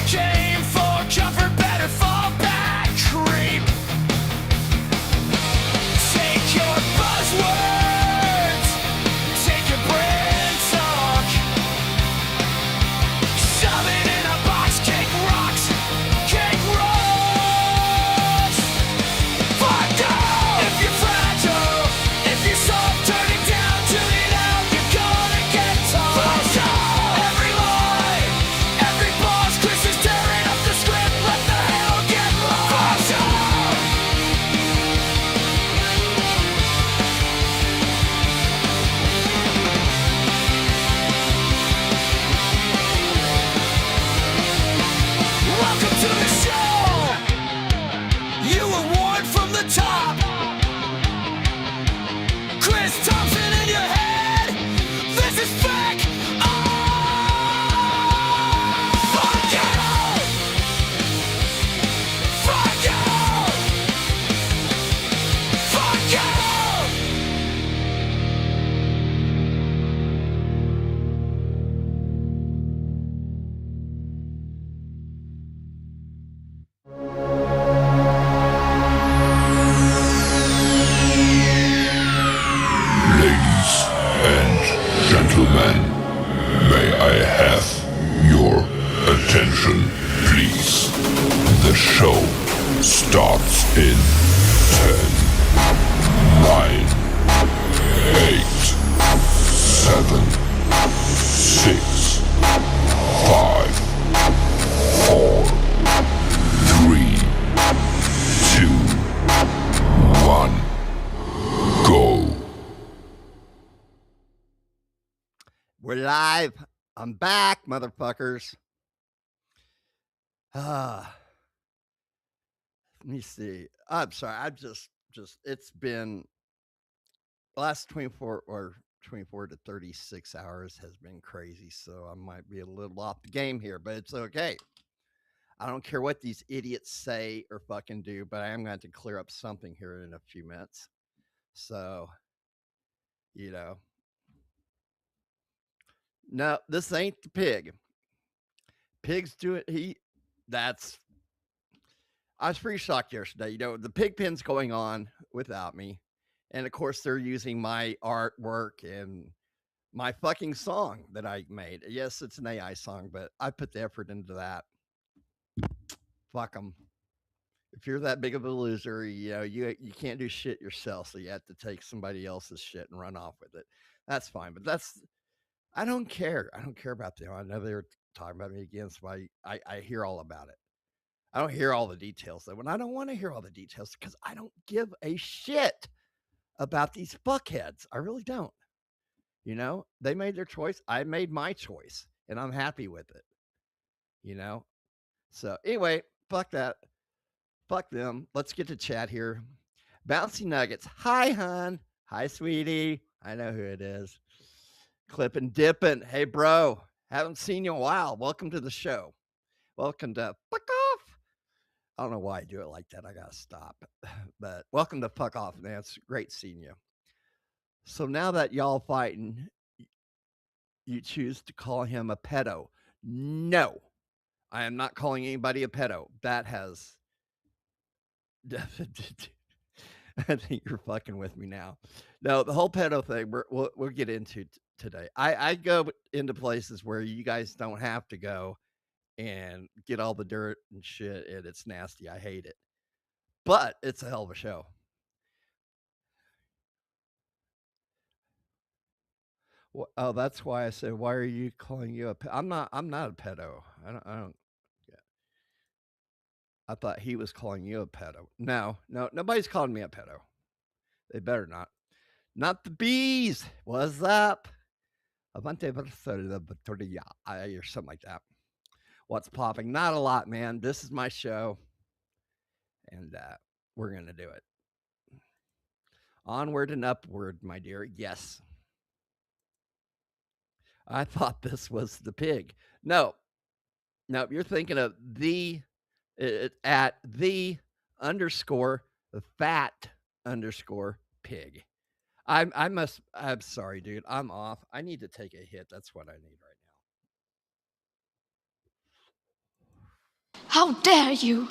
Came for comfort, better fall back, creep. Take your buzzwords, take your brain talk, shove it in a box, cake rocks, cake rolls. Fuck off! If you're fragile, if you're soft, turning down, tune it out, you're gonna get told. Fuck off! Every lie, every boss, Chris is tearing up the script, let the hell get lost. Fuck off! Welcome to the show. You were warned from the top. Chris Thompson in your head. This is fake. Oh, fuck you. Fuck you. Fuck you. Ladies and gentlemen, may I have your attention, please? The show starts in 10, 9, 8, 7, 6, 5, 4, 3, 2, 1, go. We're live. I'm back, motherfuckers. Let me see. I'm sorry. I've just it's been last 24 to 36 hours has been crazy, so I might be a little off the game here, but it's okay. I don't care what these idiots say or fucking do, but I am going to clear up something here in a few minutes. So, you know. No, this ain't the pig. Pig's doing I was pretty shocked yesterday. You know, the pig pin's going on without me. And of course they're using my artwork and my fucking song that I made. Yes, it's an AI song, but I put the effort into that. Fuck them. If you're that big of a loser, you know, you can't do shit yourself, so you have to take somebody else's shit and run off with it. That's fine, but I don't care. I don't care about them. I know they're talking about me again, so I hear all about it. I don't hear all the details though, and I don't want to hear all the details because I don't give a shit about these fuckheads. I really don't. You know, they made their choice. I made my choice, and I'm happy with it. You know, so anyway, fuck that. Fuck them. Let's get to chat here. Bouncy Nuggets. Hi, hon. Hi, sweetie. I know who it is. Clippin' Dippin'. Hey, bro. Haven't seen you in a while. Welcome to the show. Welcome to Fuck Off. I don't know why I do it like that. I got to stop. But welcome to Fuck Off, man. It's great seeing you. So now that y'all fighting, you choose to call him a pedo. No, I am not calling anybody a pedo. That has... I think you're fucking with me now. No, the whole pedo thing we'll get into today. I go into places where you guys don't have to go and get all the dirt and shit, and it's nasty. I hate it, but it's a hell of a show. Oh, that's why I said, why are you calling you a pedo? I'm not a pedo. I don't. Yeah. I thought he was calling you a pedo. No, nobody's calling me a pedo. They better not. Not the bees. What's up? Avante or something like that. What's popping? Not a lot, man. This is my show, and we're gonna do it. Onward and upward, my dear. Yes. I thought this was the pig. No, you're thinking of at the underscore fat underscore pig. I'm sorry, dude. I'm off. I need to take a hit. That's what I need right How dare you?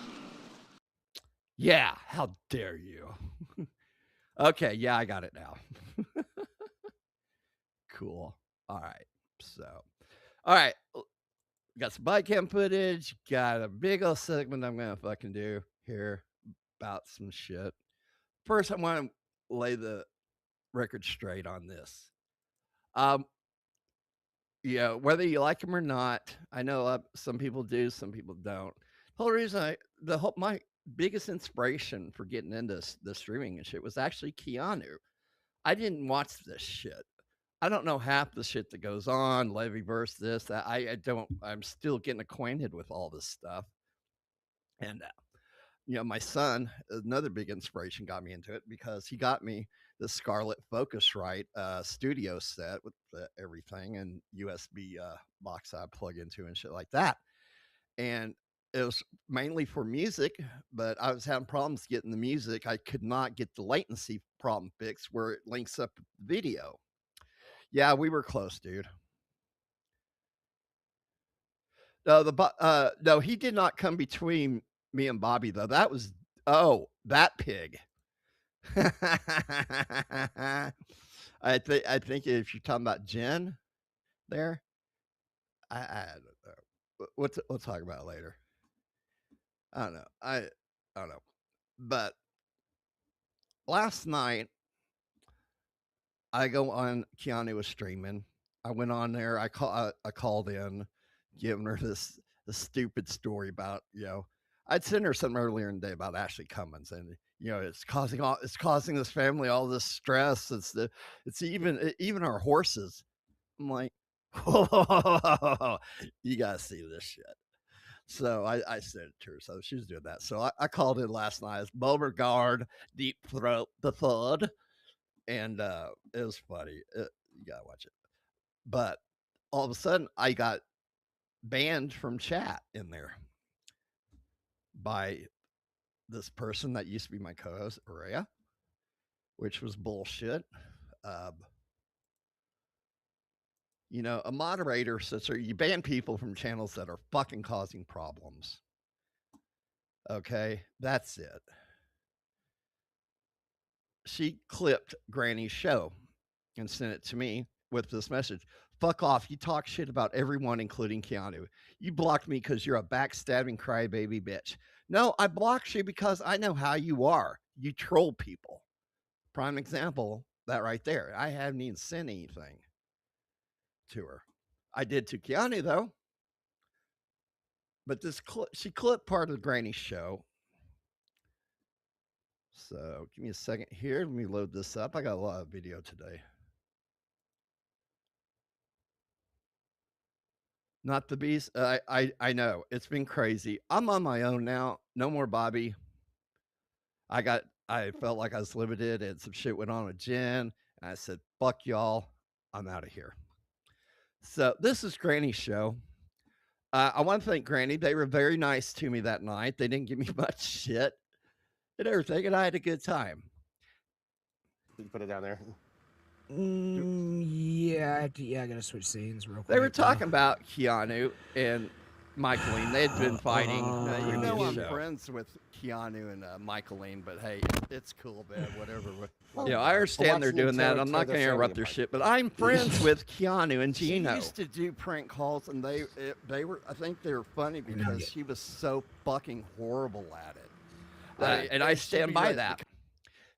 Yeah, how dare you? Okay, yeah, I got it now. Cool. All right. So, all right. Got some body cam footage. Got a big old segment I'm going to fucking do here about some shit. First, I want to lay the record straight on this. Yeah, whether you like them or not, I know some people do, some people don't. The whole reason my biggest inspiration for getting into the streaming and shit was actually Keanu. I didn't watch this shit. I don't know half the shit that goes on, Levyverse, this, that. I'm still getting acquainted with all this stuff. And, my son, another big inspiration, got me into it because he got me the Scarlett Focusrite studio set with everything and USB box I plug into and shit like that. And it was mainly for music, but I was having problems getting the music. I could not get the latency problem fixed where it links up video. Yeah, we were close, dude. No, he did not come between me and Bobby though. That was that pig. I think if you're talking about Jen there, I don't know. We'll talk about it later. I don't know. I don't know. But last night I go on, Keanu was streaming. I went on there. I called in, giving her this stupid story about, I'd sent her something earlier in the day about Ashley Cummins, and it's causing this family all this stress. It's even our horses. I'm like, whoa, you gotta see this shit. So I sent it to her. So she was doing that. So I called in last night as Beauregard Deep Throat the Thud. And it was funny. You gotta watch it. But all of a sudden, I got banned from chat in there by this person that used to be my co-host, Araya, which was bullshit. A moderator sits there, you ban people from channels that are fucking causing problems. Okay, that's it. She clipped Granny's show and sent it to me with this message. Fuck off. You talk shit about everyone, including Keanu. You blocked me because you're a backstabbing crybaby bitch. No, I blocked you because I know how you are. You troll people. Prime example, that right there. I haven't even sent anything to her. I did to Keanu, though. But she clipped part of the Granny show. So give me a second here. Let me load this up. I got a lot of video today. Not the beast. I know it's been crazy. I'm on my own now. No more Bobby. I felt like I was limited, and some shit went on with Jen. And I said, "Fuck y'all. I'm out of here." So this is Granny's show. I want to thank Granny. They were very nice to me that night. They didn't give me much shit and everything, and I had a good time. Did you put it down there? Yeah, I gotta switch scenes real quick. They were talking about Keanu and Michaeline. They had been fighting. I'm friends with Keanu and Michaeline, but hey, it's cool, man. Whatever. I understand they're doing that. I'm not going to interrupt their shit, but I'm friends with Keanu and Gino. She used to do prank calls, and they were. I think they were funny because she was so fucking horrible at it. And I stand by that.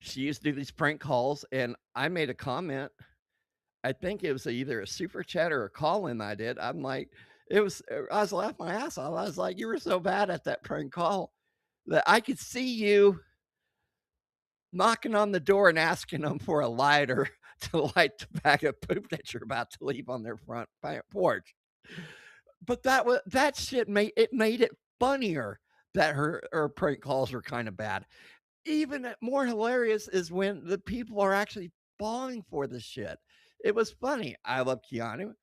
She used to do these prank calls, and I made a comment. I think it was either a super chat or a call-in I did. I'm like, I was laughing my ass off. I was like, you were so bad at that prank call that I could see you knocking on the door and asking them for a lighter to light the bag of poop that you're about to leave on their front porch. But that shit made it funnier that her prank calls were kind of bad. Even more hilarious is when the people are actually falling for this shit. It was funny. I love Keanu,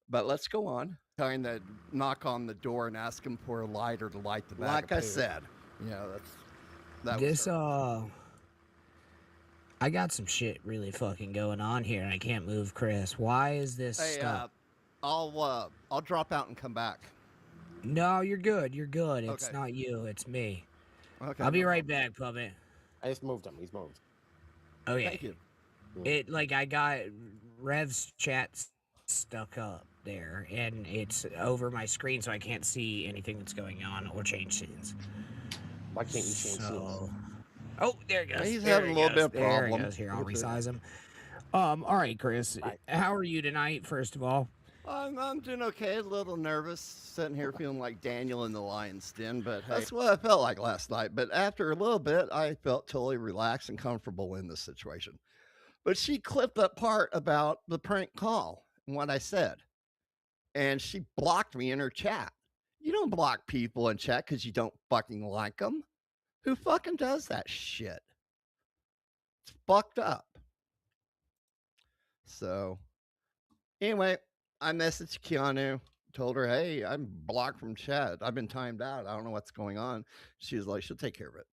but let's go on. Telling to knock on the door and ask him for a lighter to light the bag. Like I said, I got some shit really fucking going on here, and I can't move, Chris. Why is this stuff? I'll drop out and come back. No, you're good. You're good. It's Okay. not you. It's me. Okay. I'll be right back, Puppet. I just moved him. He's moved. Okay. Thank you. I got Rev's chat stuck up there, and it's over my screen, so I can't see anything that's going on or change scenes. Why can't you change scenes? Oh, there it goes. He's there having a little bit of There problem. it goes. Here, I'll with it. resize him. All right, Chris. Bye. How are you tonight, first of all? I'm doing okay. A little nervous, sitting here feeling like Daniel in the lion's den, but hey, that's what I felt like last night. But after a little bit, I felt totally relaxed and comfortable in this situation. But she clipped that part about the prank call and what I said, and she blocked me in her chat. You don't block people in chat because you don't fucking like them. Who fucking does that shit? It's fucked up. So, anyway, I messaged Keanu, told her, hey, I'm blocked from chat. I've been timed out. I don't know what's going on. She was like, she'll take care of it.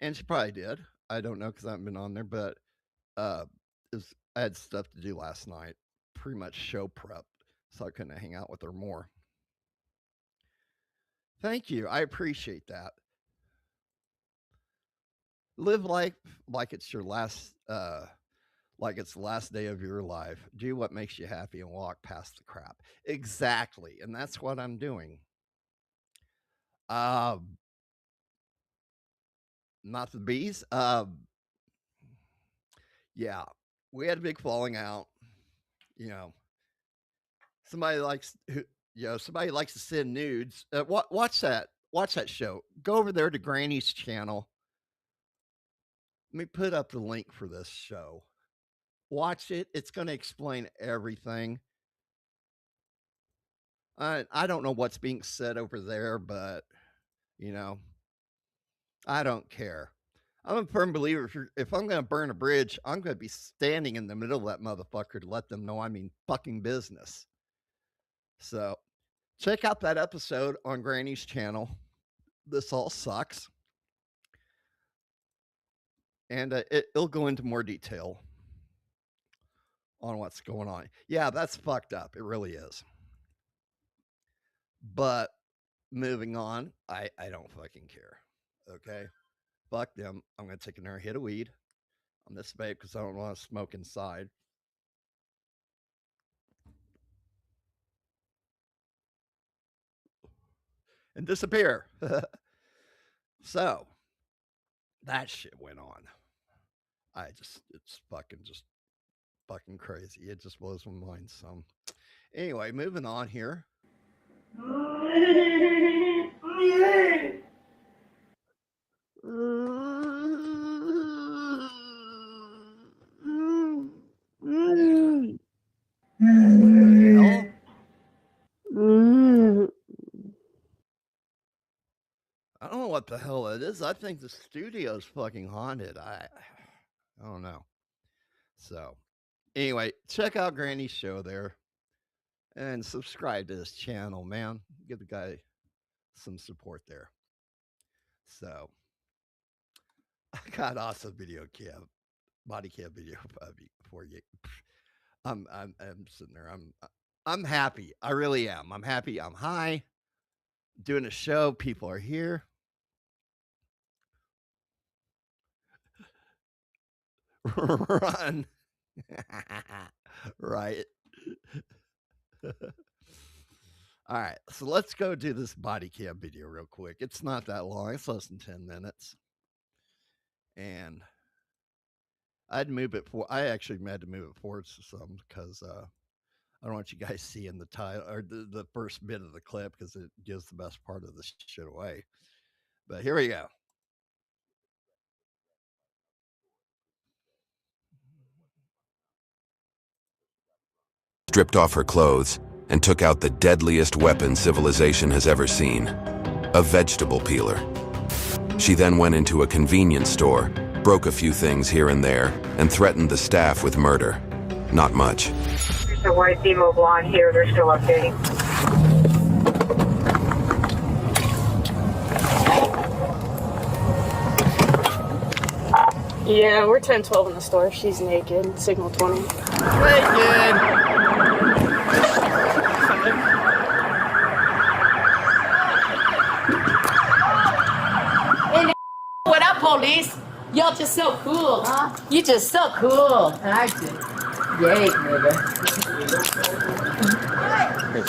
And she probably did. I don't know because I haven't been on there, but I had stuff to do last night, pretty much show prep, so I couldn't hang out with her more. Thank you. I appreciate that. Live life like it's your last, like it's the last day of your life. Do what makes you happy and walk past the crap. Exactly. And that's what I'm doing. Not the bees. Yeah, we had a big falling out. You know, somebody likes to send nudes. Watch that show. Go over there to Granny's channel. Let me put up the link for this show. Watch it. It's going to explain everything. I don't know what's being said over there, but you know, I don't care. I'm a firm believer. If I'm going to burn a bridge, I'm going to be standing in the middle of that motherfucker to let them know I mean fucking business. So check out that episode on Granny's channel. This all sucks. And it'll go into more detail on what's going on. Yeah, that's fucked up. It really is. But moving on, I don't fucking care. Okay? Fuck them. I'm going to take another hit of weed on this vape because I don't want to smoke inside. And disappear. So, that shit went on. It's fucking crazy. It just blows my mind some. Anyway, moving on here. I don't know what the hell it is. I think the studio's fucking haunted. I don't know. So, anyway, check out Granny's show there and subscribe to his channel, man. Give the guy some support there. So, I got awesome body cam video for you. I'm sitting there. I'm happy. I really am. I'm happy. I'm high. Doing a show. People are here. Run. Right. All right. So let's go do this body cam video real quick. It's not that long. It's less than 10 minutes. And I actually had to move it forward some because I don't want you guys seeing the title or the first bit of the clip because it gives the best part of the shit away. But here we go. Stripped off her clothes and took out the deadliest weapon civilization has ever seen, a vegetable peeler. She then went into a convenience store, broke a few things here and there, and threatened the staff with murder. Not much. There's a white demo blonde here. They're still updating. Yeah, we're 10-12 in the store. She's naked. Signal 20. Naked. And what up, police? Y'all just so cool, huh? You just so cool. I do. Yay, nigga.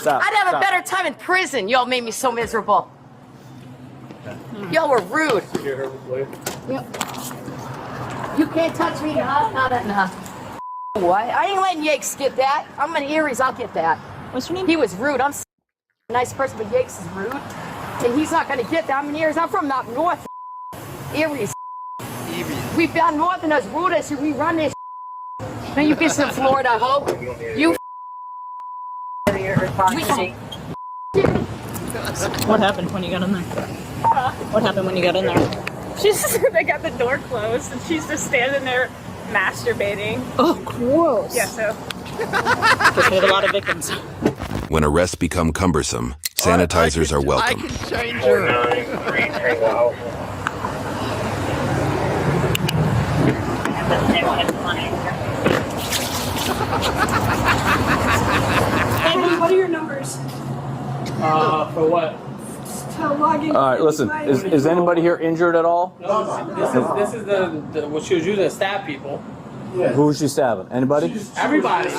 I'd have a better time in prison. Y'all made me so miserable. Y'all were rude. You can't touch me, nah. What? I ain't letting Yakes get that. I'm an Erie's, I'll get that. What's your name? He was rude. I'm a nice person, but Yakes is rude. And he's not gonna get that. I'm an Erie's. I'm from up north. Erie's. We found Northerners rude as we run this. Now you get some Florida, ho. You. What happened when you got in there? What happened when you got in there? They got the door closed and she's just standing there masturbating. Oh, gross. Yeah, so. Because we have a lot of victims. When arrests become cumbersome, sanitizers are welcome. I can change her. Hey, what are your numbers? For what? To log in. All right, listen. Is anybody here injured at all? No, this is the what she was using to stab people. Yeah. Who was she stabbing? Anybody? Everybody.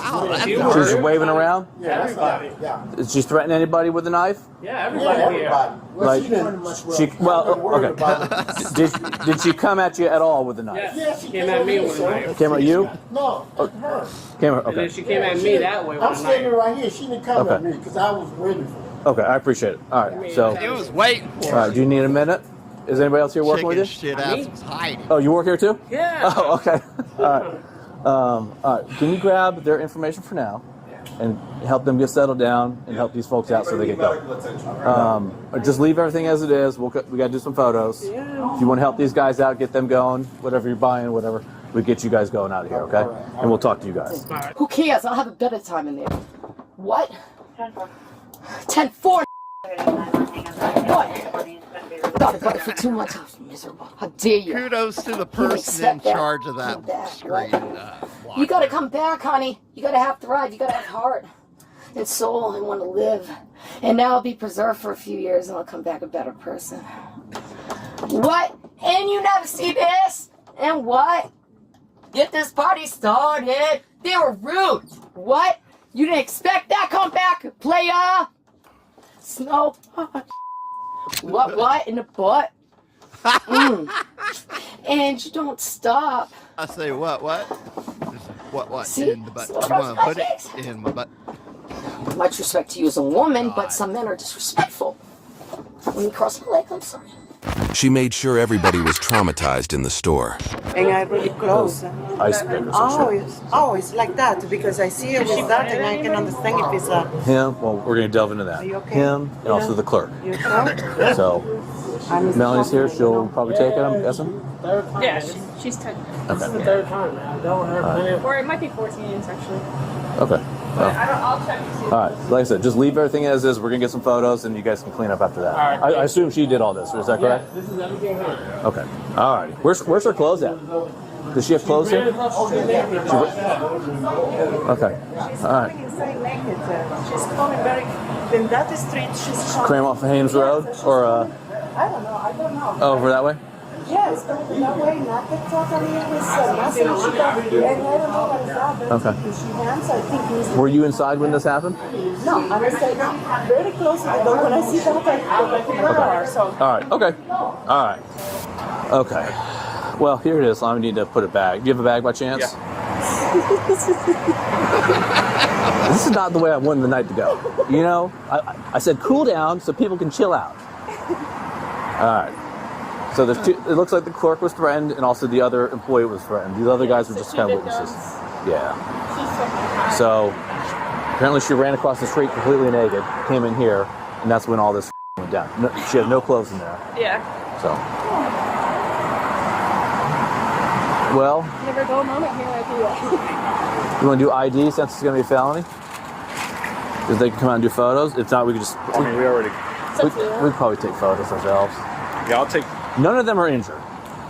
She was waving around? Yeah, everybody. Did she threaten anybody with a knife? Yeah, everybody here. Like, okay. Did she come at you at all with a knife? Yes, she came at me with a knife. Came at you? No, her. Came at, And then okay. she came at me that way with a I'm knife. standing right here. She didn't come at me because I was ready for it. Okay, I appreciate it. All right, so. It was waiting for All right, do you need a minute? Is anybody else here working with you? Shit ass was hiding. Oh, you work here too? Yeah. Oh, okay. All right. Can you grab their information for now and help them get settled down and help these folks out so they get going? Just leave everything as it is. We got to do some photos. If you want to help these guys out, get them going, whatever you're buying, whatever, we get you guys going out of here, okay? And we'll talk to you guys. Who cares? I'll have a better time in there. What? 10-4. What? Thought about it for 2 months. I was miserable. How dare you? Kudos to the You person in accept that. charge of that Come back, screen. You gotta come back, honey. You gotta have thrive. You gotta have heart and soul and want to live. And now I'll be preserved for a few years and I'll come back a better person. What? And you never see this? And what? Get this party started. They were rude. What? You didn't expect that? Come back, player. Snow. What? In the butt? And you don't stop. I say what? What? See? In the butt. You want to put it in my butt? Much respect to you as a woman, but some men are disrespectful. When you cross my leg, I'm sorry. She made sure everybody was traumatized in the store. And I really close. Always like that, because I see it with that and I can understand if it's a... Him? Well, we're going to delve into that. Okay? Him and also the clerk. So, Melanie's here. She'll probably take it, I'm guessing? Yeah, she's 10. This is the third time now. I don't have Or it might be 14 actually. Okay. But I'll check to see. All right. Like I said, just leave everything as is. We're going to get some photos, and you guys can clean up after that. All right. I assume she did all this. Is that correct? Yeah, this is everything here. Okay. All right. Where's her clothes at? Does she have clothes here? Okay. All right. She's coming very... In that street, she's coming... Cram off of Hames Road? Or, I don't know. over that way? Yes, going that way, not the totally nothing. And I don't know what is that. Okay. She hands, I think he's... Were you inside when this happened? No, I was like very close to the door. When I see that, I go back. So... All right. Okay. All right. Okay. Well, here it is. I need to put a bag. Do you have a bag by chance? Yeah. This is not the way I wanted the night to go. You know, I said cool down so people can chill out. All right. So there's two. It looks like the clerk was threatened, and also the other employee was threatened. These other guys were just kind of witnesses. Yeah. So apparently she ran across the street completely naked, came in here, and that's when all this went down. No, she had no clothes in there. Yeah. So. Well. Never go a moment here like you. You want to do ID since it's going to be a felony? Because they can come out and do photos. If not, we could just. I mean, we already. We'd probably take photos ourselves. Yeah, I'll take. None of them are injured.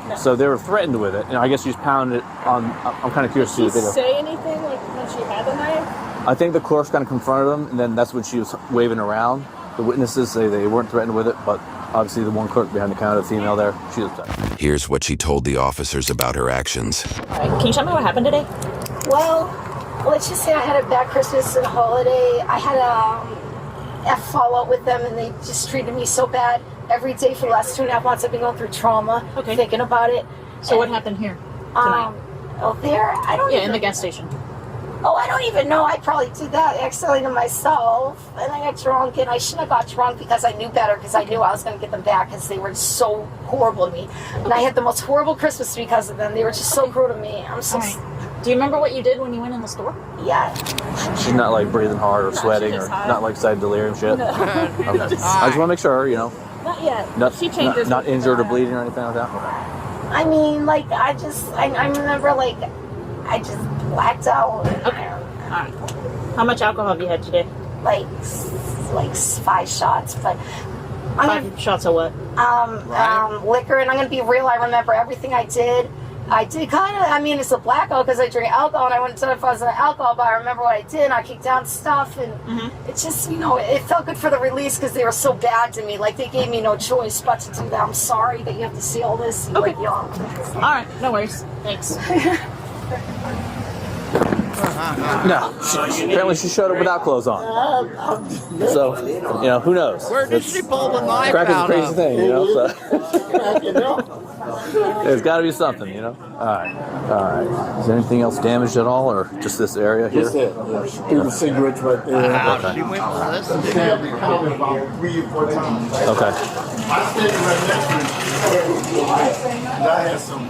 No. So they were threatened with it. And I guess she's pounded it on. I'm kind of curious to see the video. Did she say anything like when she had the knife? I think the clerks kind of confronted them, and then that's when she was waving around. The witnesses say they weren't threatened with it, but Obviously, the one clerk behind the counter, the female there, she's upset. Here's what she told the officers about her actions. All right, can you tell me what happened today? Well, let's just say I had a bad Christmas and holiday. I had a fallout with them, and they just treated me so bad. Every day for the last 2.5 months, I've been going through trauma, thinking about it. So what happened here tonight? There? I don't even... in the gas station. Oh, I don't even know. I probably did that accidentally to myself. And I got drunk, and I shouldn't have got drunk because I knew better, because I knew I was going to get them back because they were so horrible to me. And I had the most horrible Christmas because of them. They were just so cruel to me. I'm so... Do you remember what you did when you went in the store? Yeah. She's not like breathing hard or sweating or not like side delirium shit. No. Okay. I just want to make sure, you know. Not yet. Not injured or bleeding or anything like that. Okay. I mean, like, I remember, like, I just blacked out. Okay. Alright. How much alcohol have you had today? Like 5 shots, but... 5 shots of what? Liquor, and I'm gonna be real, I remember everything I did. I did kind of, I mean, it's a blackout because I drink alcohol, and I wouldn't tell if I was an alcohol, but I remember what I did, and I kicked down stuff, and it's just, you know, it felt good for the release because they were so bad to me. Like, they gave me no choice but to do that. I'm sorry that you have to see all this. Okay. Like, y'all. Alright, no worries. Thanks. No, apparently she showed up without clothes on. So, you know, who knows? Where did she pull the knife crack out is a crazy of? thing, you know? So. There's got to be something, you know? All right. Is there anything else damaged at all, or just this area here? Just that. Through the cigarettes right there. She went for this. The cab be counted about 3 or 4 times. Okay. I stayed right next to her. I had some.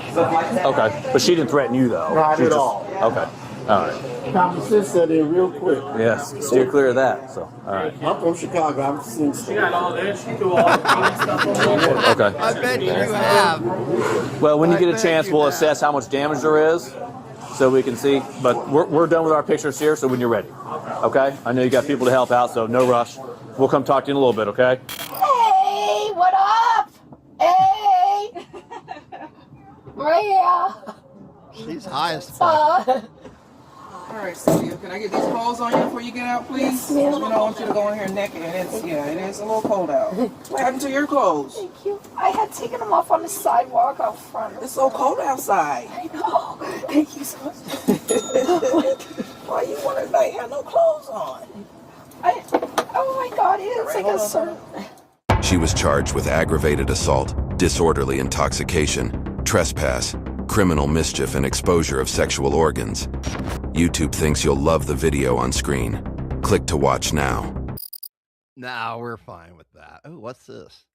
Okay. But she didn't threaten you, though? Not She at just- all. Okay. All right. Common sense set in real quick. Yes. Steer clear of that. So, all right. I'm from Chicago. I've seen stuff. She got all this. She do all the stuff over there. Okay. I bet you have. Well, when you get a chance, we'll assess how much damage there is, so we can see. But we're done with our pictures here, so when you're ready, okay? I know you got people to help out, so no rush. We'll come talk to you in a little bit, okay? Hey, what up? Hey. Maria. She's high as fuck. All right, Sylvia, can I get these clothes on you before you get out, please? You don't want you to go in here naked. It is a little cold out. What happened to your clothes? Thank you. I had taken them off on the sidewalk out front. It's so cold outside. I know. Thank you so much. Why you want to like have no clothes on? Oh my God, it's like a certain... She was charged with aggravated assault, disorderly intoxication, trespass, criminal mischief, and exposure of sexual organs. YouTube thinks you'll love the video on screen. Click to watch now. Nah, we're fine with that. Oh, what's this?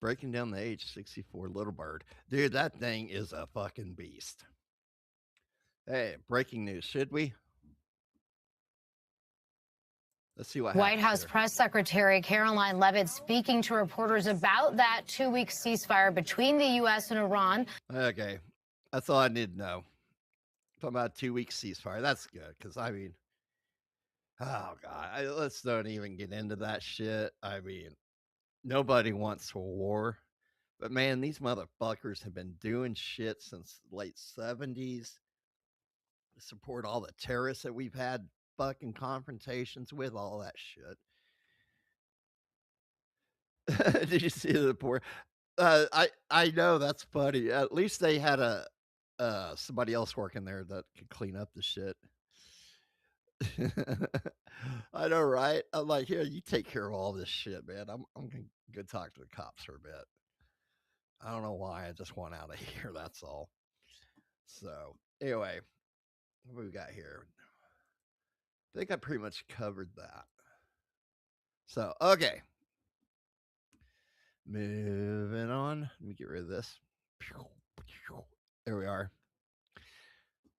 Breaking down the age 64 Little Bird. Dude, that thing is a fucking beast. Hey, breaking news. Should we? Let's see what White happens House here. Press Secretary Caroline Leavitt speaking to reporters about that 2-week ceasefire between the U.S. and Iran. Okay, that's all I need to know. Talking about 2-week ceasefire. That's good, because I mean, oh God, let's don't even get into that shit. I mean, nobody wants a war, but man, these motherfuckers have been doing shit since the late 70s to support all the terrorists that we've had fucking confrontations with, all that shit. Did you see the poor? I know that's funny. At least they had somebody else working there that could clean up the shit. I know, right? I'm like, here, you take care of all this shit, man. I'm gonna go talk to the cops for a bit. I don't know why. I just want out of here. That's all. So anyway, what we got here? I think I pretty much covered that. So okay, moving on. Let me get rid of this. There we are.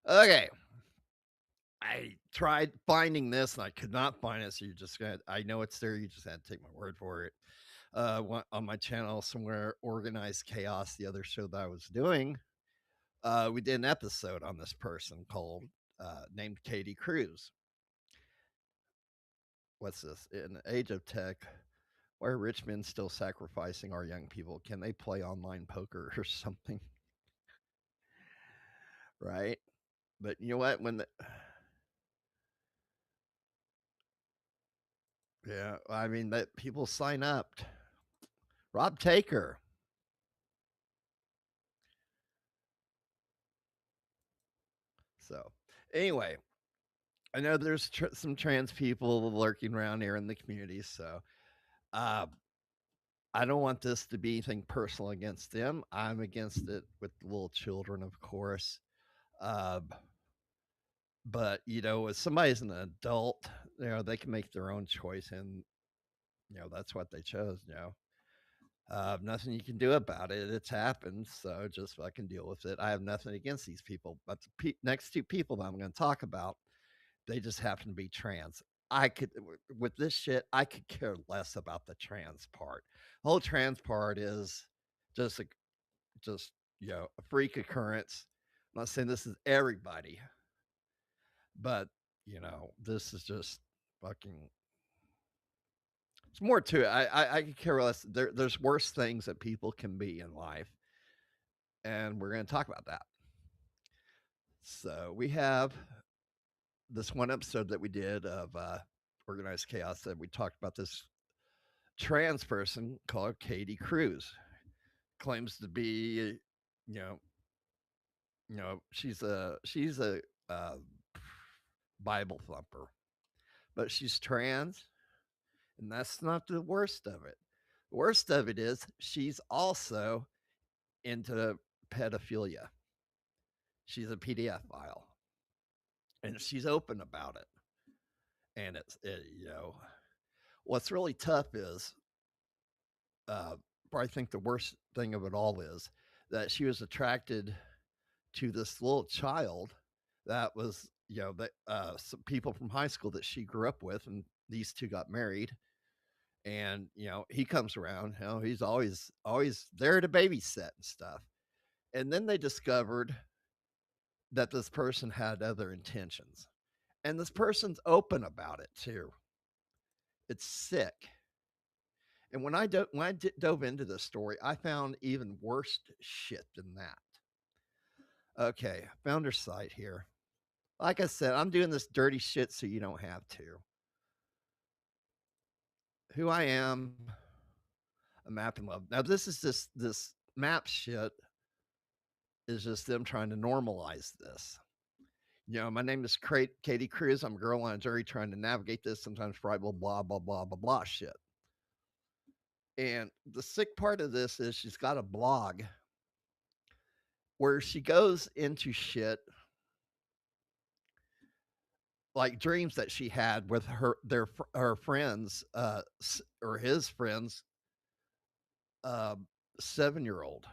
Okay. I tried finding this and I could not find it. So you just got, I know it's there. You just had to take my word for it. On my channel somewhere, Organized Chaos, the other show that I was doing, we did an episode on this person called, named Katie Cruz. What's this? In the age of tech, why are rich men still sacrificing our young people? Can they play online poker or something? Right? But you know what? Yeah, I mean, that people sign up Rob Taker. So, anyway, I know there's some trans people lurking around here in the community, so uh, I don't want this to be anything personal against them. I'm against it with the little children, of course. Uh, but if somebody's an adult, they can make their own choice, and that's what they chose. Nothing you can do about it. It's happened, so just fucking deal with it. I have nothing against these people, but the next two people that I'm going to talk about, they just happen to be trans. With this shit, I could care less about the trans part. The whole trans part is just a freak occurrence. I'm not saying this is everybody, but this is just fucking. It's more to it. I could care less. There's worse things that people can be in life, and we're going to talk about that. So we have this one episode that we did of Organized Chaos that we talked about this trans person called Katie Cruz. Claims to be, she's a Bible thumper, but she's trans, and that's not the worst of it. The worst of it is she's also into pedophilia. She's a PDF file, and she's open about it. And what's really tough is, I think the worst thing of it all is that she was attracted to this little child that was, some people from high school that she grew up with, and these two got married. And he comes around. He's always there to babysit and stuff. And then they discovered that this person had other intentions, and this person's open about it too. It's sick. And when I dove into this story, I found even worse shit than that. Okay, found her site here. Like I said, I'm doing this dirty shit so you don't have to. Who I am, a map in love. Now this is just this map shit is just them trying to normalize this. My name is Katie Cruz. I'm a girl on a jury trying to navigate this, sometimes tribal blah, blah, blah, blah, blah shit. And the sick part of this is she's got a blog where she goes into shit like dreams that she had with her friends, or his friends, 7-year-old,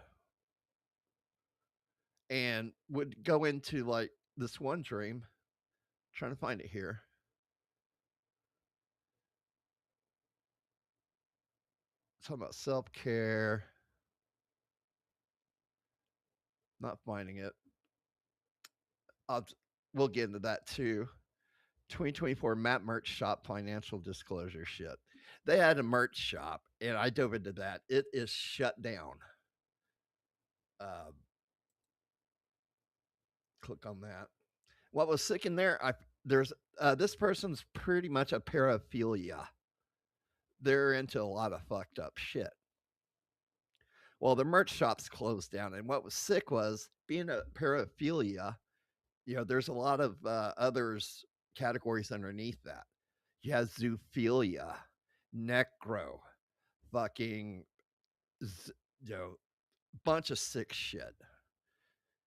and would go into like this one dream. Trying to find it here. Talking about self-care. Not finding it. We'll get into that too. 2024 map merch shop financial disclosure shit. They had a merch shop, and I dove into that. It is shut down. Click on that. What was sick in there? There's this person's pretty much a paraphilia. They're into a lot of fucked up shit. Well, the merch shop's closed down, and what was sick was being a paraphilia. There's a lot of others categories underneath that. You have zoophilia, necro, fucking, bunch of sick shit.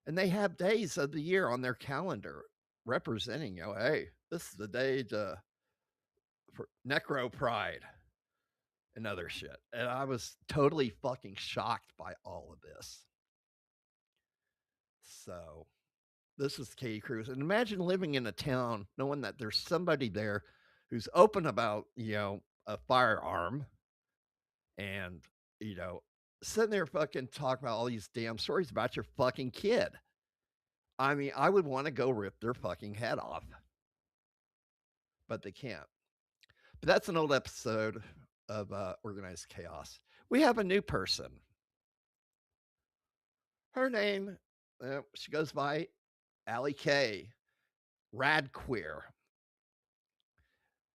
And they have days of the year on their calendar representing, hey, this is the day for necro pride and other shit. And I was totally fucking shocked by all of this. So this is Katie Cruz. And imagine living in a town knowing that there's somebody there who's open about, a firearm, and, sitting there fucking talking about all these damn stories about your fucking kid. I mean, I would want to go rip their fucking head off, but they can't. But that's an old episode of Organized Chaos. We have a new person. Her name, she goes by Allie K. Rad Queer.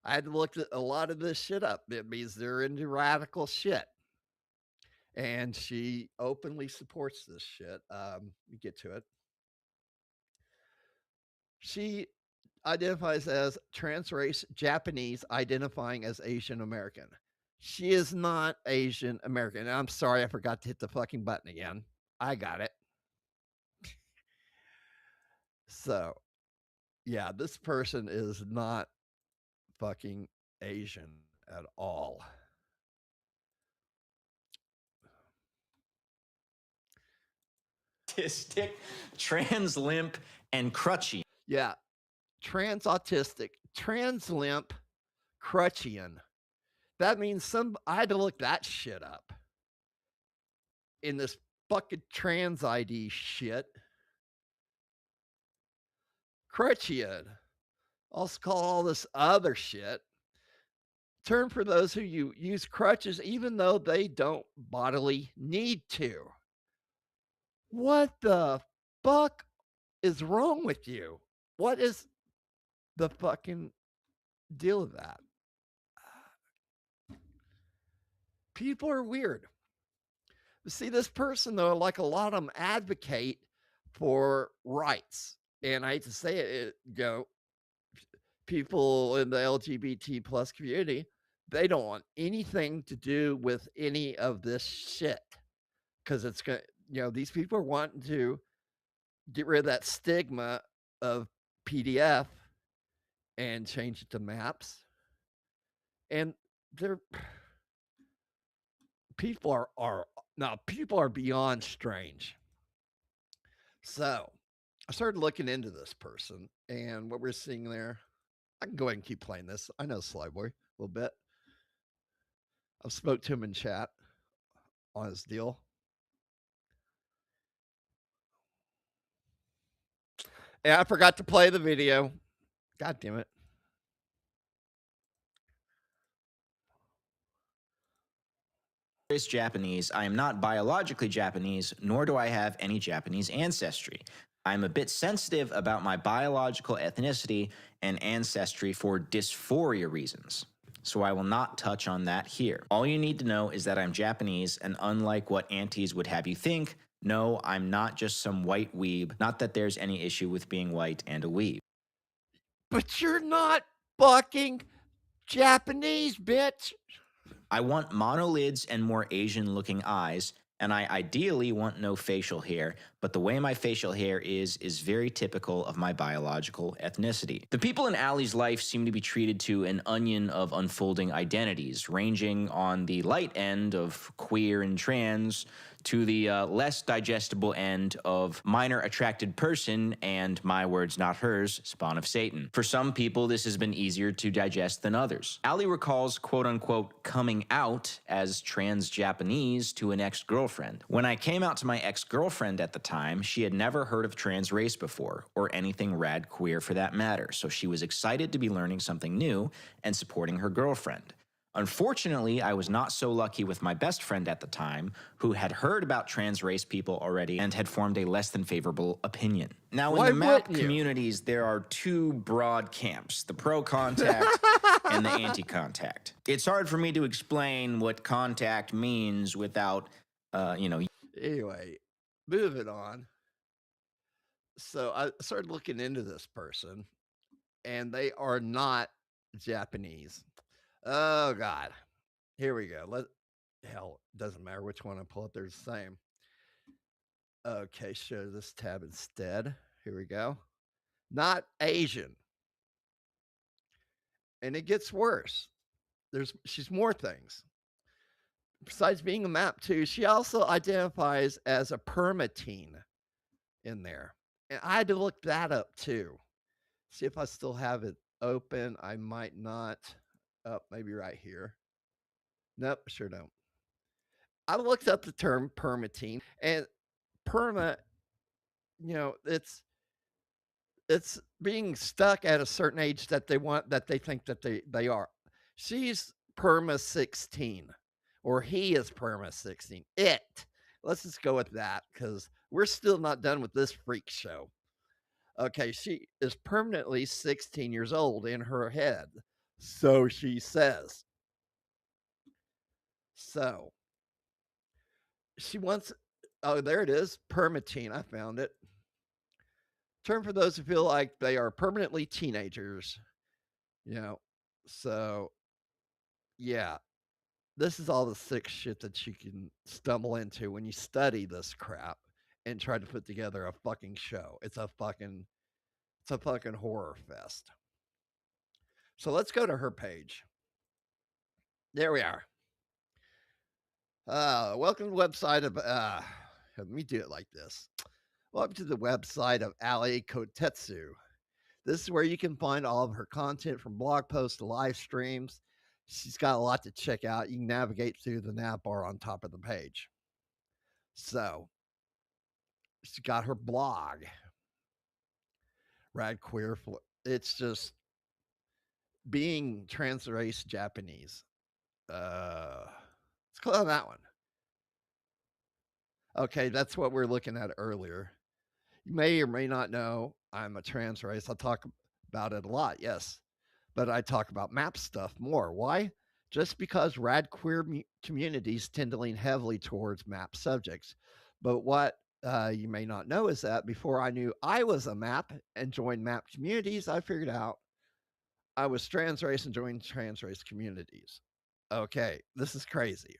I had to look at a lot of this shit up. It means they're into radical shit. and she openly supports this shit. You get to it. She identifies as trans race Japanese, identifying as Asian American. She is not Asian American. And I'm sorry, I forgot to hit the fucking button again. I got it. So, yeah, this person is not fucking Asian at all. Autistic, trans limp, and crutchy. Yeah, trans autistic, trans limp, crutchian. That means I had to look that shit up in this fucking trans ID shit. Crutchian, also call all this other shit. Term for those who use crutches even though they don't bodily need to. What the fuck is wrong with you? What is the fucking deal with that? People are weird. See, this person, though, like a lot of them, advocate for rights. And I hate to say it, people in the LGBT plus community, they don't want anything to do with any of this shit. Because it's going to, these people are wanting to get rid of that stigma of PDF and change it to maps. And people are beyond strange. So I started looking into this person, and what we're seeing there, I can go ahead and keep playing this. I know Slyboy a little bit. I've spoke to him in chat on his deal. And I forgot to play the video. God damn it. Race Japanese. I am not biologically Japanese, nor do I have any Japanese ancestry. I'm a bit sensitive about my biological ethnicity and ancestry for dysphoria reasons, so I will not touch on that here. All you need to know is that I'm Japanese, and unlike what aunties would have you think, no, I'm not just some white weeb. Not that there's any issue with being white and a weeb. But you're not fucking Japanese, bitch. I want monolids and more Asian-looking eyes, and I ideally want no facial hair, but the way my facial hair is very typical of my biological ethnicity. The people in Allie's life seem to be treated to an onion of unfolding identities, ranging on the light end of queer and trans to the less digestible end of minor attracted person and, my words not hers, spawn of Satan. For some people, this has been easier to digest than others. Allie recalls quote-unquote coming out as trans Japanese to an ex-girlfriend. When I came out to my ex-girlfriend at the time, she had never heard of trans race before, or anything rad queer for that matter, so she was excited to be learning something new and supporting her girlfriend. Unfortunately, I was not so lucky with my best friend at the time, who had heard about trans race people already and had formed a less than favorable opinion. Now, in the map communities, there are two broad camps, the pro-contact and the anti-contact. It's hard for me to explain what contact means without, Anyway, moving on. So I started looking into this person, and they are not Japanese. Oh, God. Here we go. Hell, doesn't matter which one I pull up. They're the same. Okay, show this tab instead. Here we go. Not Asian. And it gets worse. She's more things. Besides being a map, too, she also identifies as a permatine in there. And I had to look that up, too. See if I still have it open. I might not. Oh, maybe right here. Nope, sure don't. I looked up the term permatine, and perma, it's being stuck at a certain age that they think that they are. She's perma 16, or he is perma 16. Let's just go with that, because we're still not done with this freak show. Okay, she is permanently 16 years old in her head. So she says. So, she wants, oh, there it is, permatine. I found it. Term for those who feel like they are permanently teenagers. You know, so yeah, this is all the sick shit that you can stumble into when you study this crap and try to put together a fucking show. It's a fucking horror fest. So let's go to her page. There we are. Welcome to the website of let me do it like this. Welcome to the website of Ali Kotetsu. This is where you can find all of her content from blog posts to live streams. She's got a lot to check out. You can navigate through the nav bar on top of the page. So, she's got her blog, Rad Queer. It's just being trans race Japanese. Let's click on that one. Okay, that's what we're looking at earlier. You may or may not know I'm a trans race. I talk about it a lot, yes. But I talk about map stuff more. Why? Just because rad queer communities tend to lean heavily towards map subjects. But what you may not know is that before I knew I was a map and joined map communities, I figured out I was trans race and joined trans race communities. Okay, this is crazy.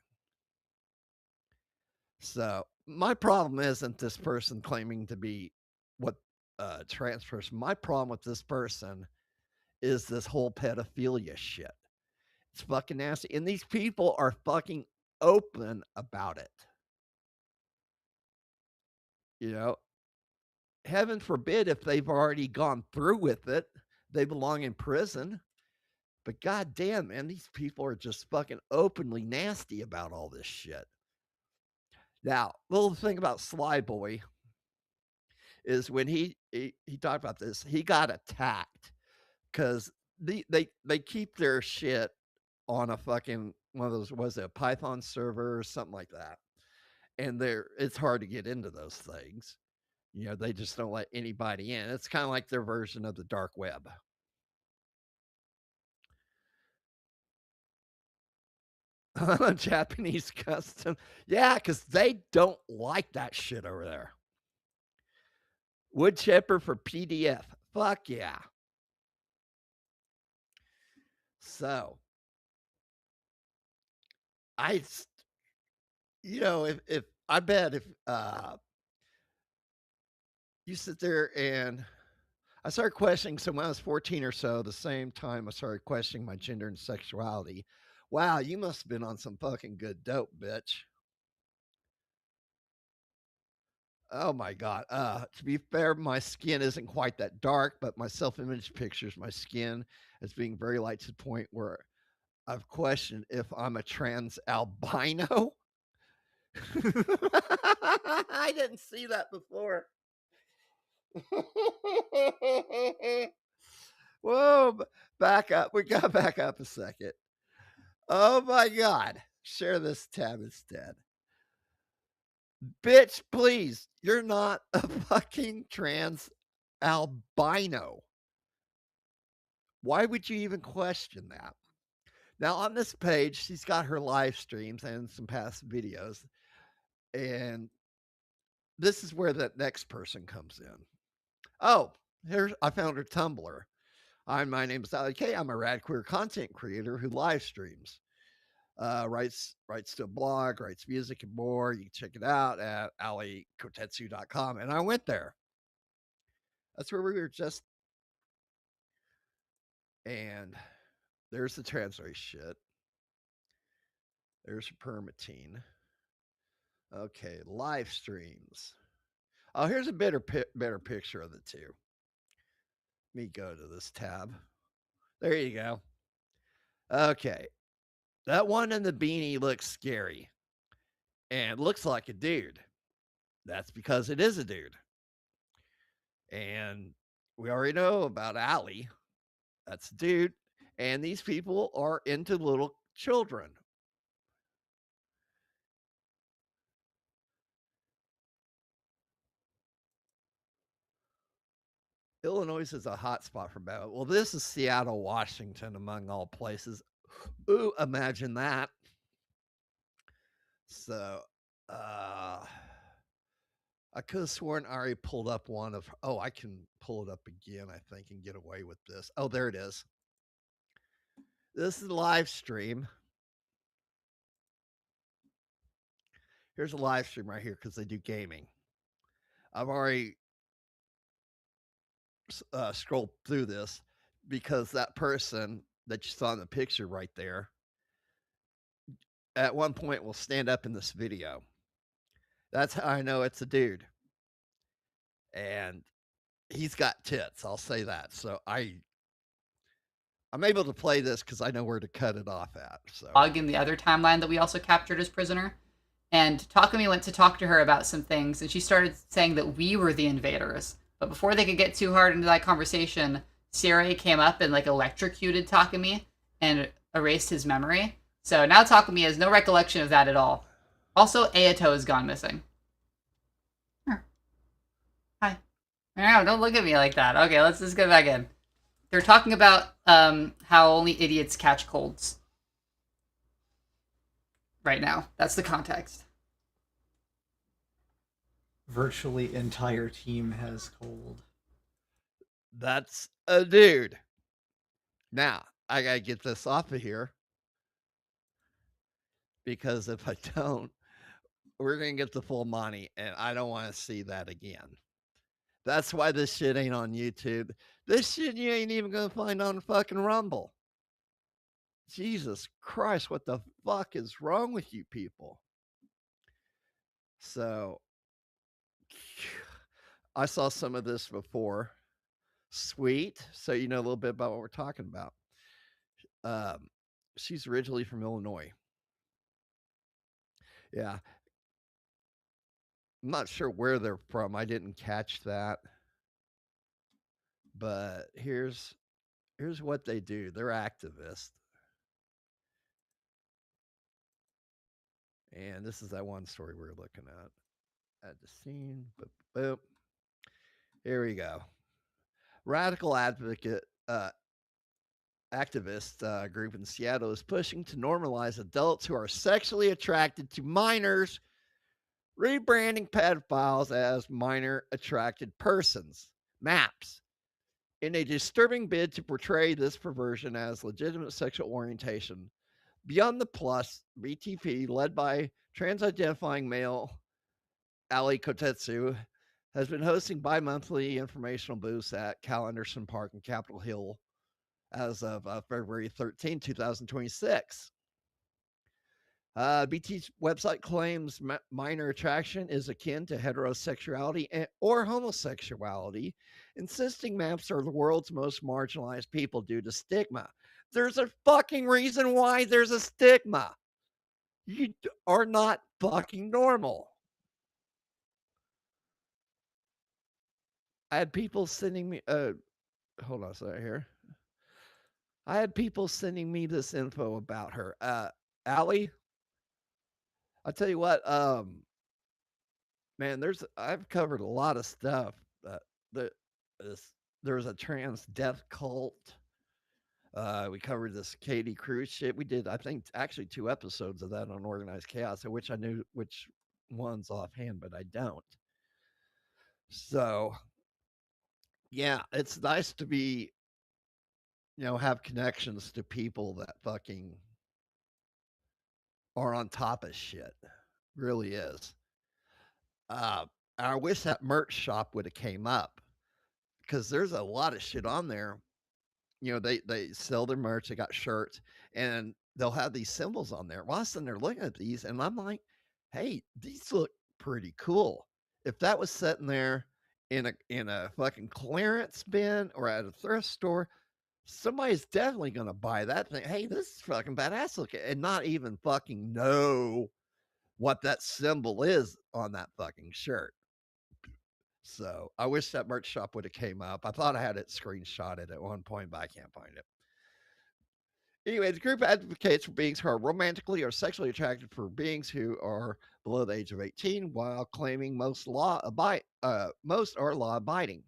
So my problem isn't this person claiming to be what trans person. My problem with this person is this whole pedophilia shit. It's fucking nasty. And these people are fucking open about it. You know, heaven forbid if they've already gone through with it, they belong in prison. But goddamn, man, these people are just fucking openly nasty about all this shit. Now, little thing about Sly Boy is when he talked about this, he got attacked because they keep their shit on a fucking one of those, was it a Python server or something like that, and it's hard to get into those things. You know, they just don't let anybody in. It's kind of like their version of the dark web. Japanese custom, yeah, because they don't like that shit over there. Wood chipper for PDF, fuck yeah. So you know, if I bet if you sit there and I started questioning, so when I was 14 or so, the same time I started questioning my gender and sexuality. Wow, you must have been on some fucking good dope, bitch. Oh my God. To be fair, my skin isn't quite that dark, but my self-image pictures my skin as being very light to the point where I've questioned if I'm a trans albino. I didn't see that before. Whoa, back up. We got back up a second. Oh my God. Share this tab instead. Bitch, please. You're not a fucking trans albino. Why would you even question that? Now, on this page, she's got her live streams and some past videos. And this is where that next person comes in. Oh, I found her Tumblr. My name is Ali K. I'm a rad queer content creator who live streams. Writes to a blog, writes music and more. You can check it out at alikotetsu.com. And I went there. That's where we were just. And there's the trans race shit. There's permatine. Okay, live streams. Oh, here's a better picture of the two. Let me go to this tab. There you go. Okay. That one in the beanie looks scary and looks like a dude. That's because it is a dude. And we already know about Ali. That's a dude. And these people are into little children. Illinois is a hot spot for bad. Well, this is Seattle, Washington, among all places. Ooh, imagine that. So, I could have sworn I already pulled up one of. Oh, I can pull it up again, I think, and get away with this. Oh, there it is. This is a live stream. Here's a live stream right here because they do gaming. I've already scrolled through this because that person that you saw in the picture right there at one point will stand up in this video. That's how I know it's a dude. And he's got tits, I'll say that. So I'm able to play this because I know where to cut it off at. So in the other timeline that we also captured as prisoner. And Takumi went to talk to her about some things, and she started saying that we were the invaders. But before they could get too hard into that conversation, Sierra came up and like electrocuted Takumi and erased his memory. So now Takumi has no recollection of that at all. Also, Ayato has gone missing. Hi. No, don't look at me like that. Okay, let's just get back in. They're talking about how only idiots catch colds. Right now. That's the context. Virtually entire team has cold. That's a dude. Now, I gotta get this off of here. Because if I don't, we're gonna get the full money, and I don't want to see that again. That's why this shit ain't on YouTube. This shit you ain't even gonna find on fucking Rumble. Jesus Christ, what the fuck is wrong with you people? So, I saw some of this before. Sweet. So you know a little bit about what we're talking about. She's originally from Illinois. Yeah. I'm not sure where they're from. I didn't catch that. But here's what they do. They're activists. And this is that one story we're looking at the scene. Boop. Here we go. Radical advocate activist group in Seattle is pushing to normalize adults who are sexually attracted to minors, rebranding pedophiles as minor attracted persons, MAPS, in a disturbing bid to portray this perversion as legitimate sexual orientation. Beyond the Plus, BTP, led by trans-identifying male Ali Kotetsu, has been hosting bi-monthly informational booths at Cal Anderson Park in Capitol Hill as of February 13, 2026. BT's website claims minor attraction is akin to heterosexuality or homosexuality, insisting MAPS are the world's most marginalized people due to stigma. There's a fucking reason why there's a stigma. You are not fucking normal. I had people sending me, hold on a second here. I had people sending me this info about her. Allie, I'll tell you what, man, I've covered a lot of stuff. There's a trans death cult. We covered this Katie Cruz shit. We did, I think, actually 2 episodes of that on Organized Chaos. I wish I knew which ones offhand, but I don't. So, yeah, it's nice to be, have connections to people that fucking are on top of shit. Really is. I wish that merch shop would have came up because there's a lot of shit on there. They sell their merch. They got shirts, and they'll have these symbols on there. Well, I was sitting there looking at these, and I'm like, hey, these look pretty cool. If that was sitting there in a fucking clearance bin or at a thrift store, somebody's definitely going to buy that thing. Hey, this is fucking badass looking, and not even fucking know what that symbol is on that fucking shirt. So I wish that merch shop would have came up. I thought I had it screenshotted at one point, but I can't find it. Anyway, the group advocates for beings who are romantically or sexually attracted for beings who are below the age of 18, while claiming most are law-abiding.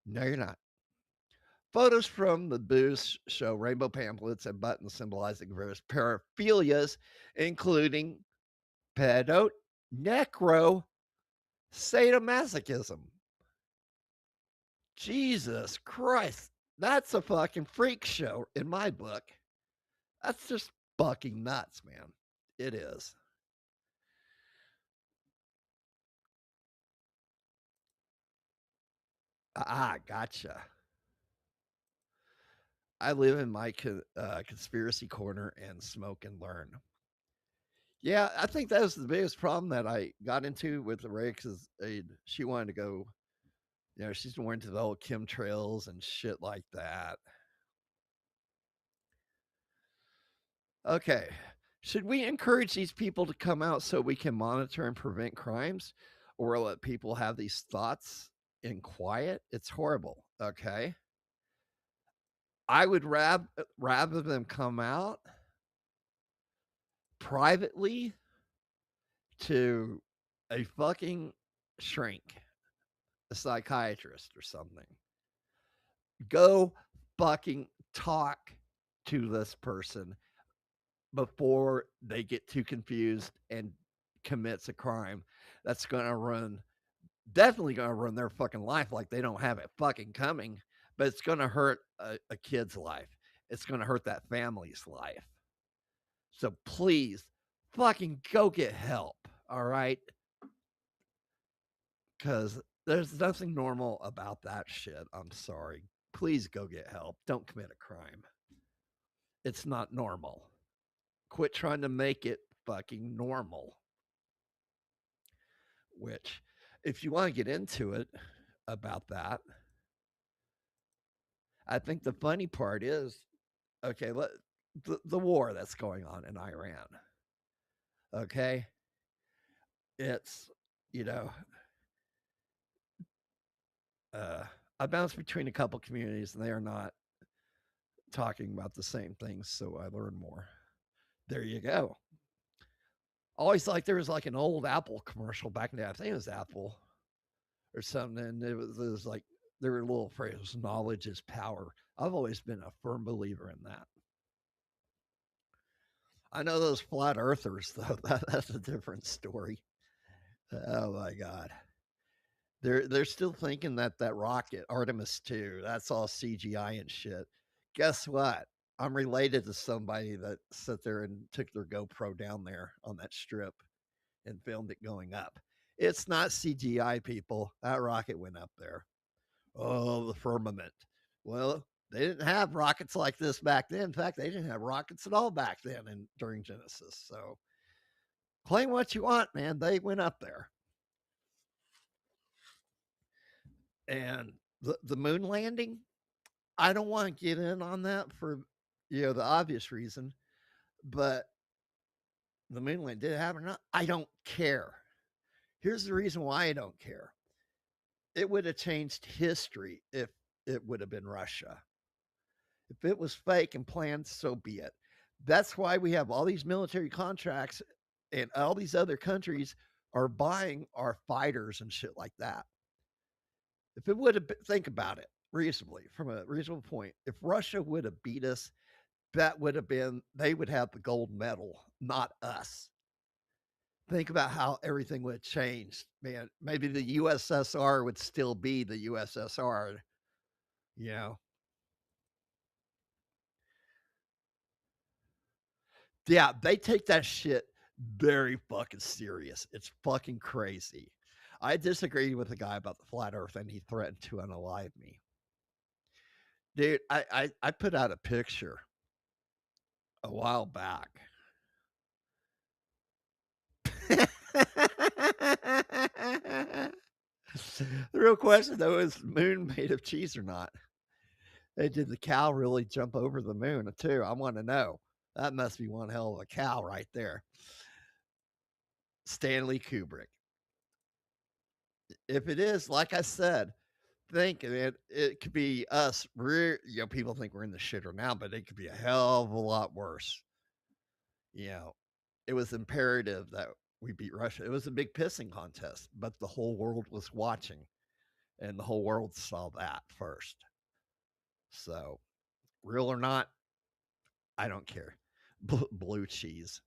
No, you're not. Photos from the booths show rainbow pamphlets and buttons symbolizing various paraphilias, including PEDO, necro, Sadomasochism. Jesus Christ. That's a fucking freak show in my book. That's just fucking nuts, man. It is. Gotcha. I live in my conspiracy corner and smoke and learn. Yeah, I think that was the biggest problem that I got into with Ray because she wanted to go, she's more into the whole chemtrails and shit like that. Okay. Should we encourage these people to come out so we can monitor and prevent crimes or let people have these thoughts in quiet? It's horrible. Okay. I would rather them come out privately to a fucking shrink, a psychiatrist or something. Go fucking talk to this person before they get too confused and commits a crime that's definitely gonna ruin their fucking life like they don't have it fucking coming, but it's gonna hurt a kid's life. It's gonna hurt that family's life. So please fucking go get help, all right? Because there's nothing normal about that shit. I'm sorry. Please go get help. Don't commit a crime. It's not normal. Quit trying to make it fucking normal. Which, if you want to get into it about that, I think the funny part is, okay, the war that's going on in Iran. Okay, it's I bounce between a couple communities and they are not talking about the same things, so I learn more. There you go. Always like there was like an old Apple commercial back in the day. I think it was Apple or something, and it was like there were little phrases, knowledge is power. I've always been a firm believer in that. I know those flat earthers, though, that's a different story. Oh my God. They're still thinking that rocket, Artemis 2, that's all CGI and shit. Guess what? I'm related to somebody that sat there and took their GoPro down there on that strip and filmed it going up. It's not CGI, people. That rocket went up there. Oh, the firmament. Well, they didn't have rockets like this back then. In fact, they didn't have rockets at all back then and during Genesis. So claim what you want, man. They went up there. And the moon landing, I don't want to get in on that for the obvious reason, but the moon landing, did it happen or not? I don't care. Here's the reason why I don't care. It would have changed history if it would have been Russia. If it was fake and planned, so be it. That's why we have all these military contracts and all these other countries are buying our fighters and shit like that. If it would have been, think about it reasonably, from a reasonable point, if Russia would have beat us, that would have been, they would have the gold medal, not us. Think about how everything would have changed, man. Maybe the USSR would still be the USSR, Yeah, they take that shit very fucking serious. It's fucking crazy. I disagreed with the guy about the flat earth and he threatened to unalive me. Dude, I put out a picture a while back. The real question though is the moon made of cheese or not? Hey, did the cow really jump over the moon too? I want to know. That must be one hell of a cow right there. Stanley Kubrick. If it is, like I said, think it could be us. People think we're in the shitter now, but it could be a hell of a lot worse. It was imperative that we beat Russia. It was a big pissing contest, but the whole world was watching, and the whole world saw that first. So, real or not, I don't care. Blue cheese.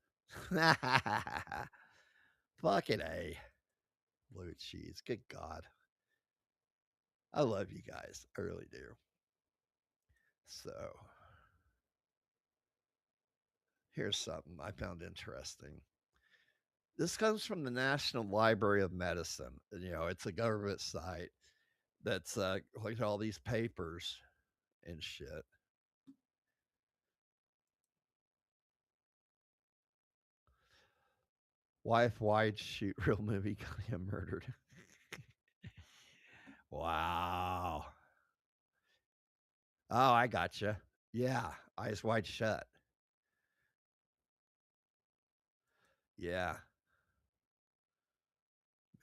Fucking A. Blue cheese. Good God. I love you guys. I really do. So, here's something I found interesting. This comes from the National Library of Medicine. It's a government site that's look at all these papers and shit. Wife wide shoot real movie got murdered. Wow. Oh, I gotcha. Yeah, eyes wide shut. Yeah,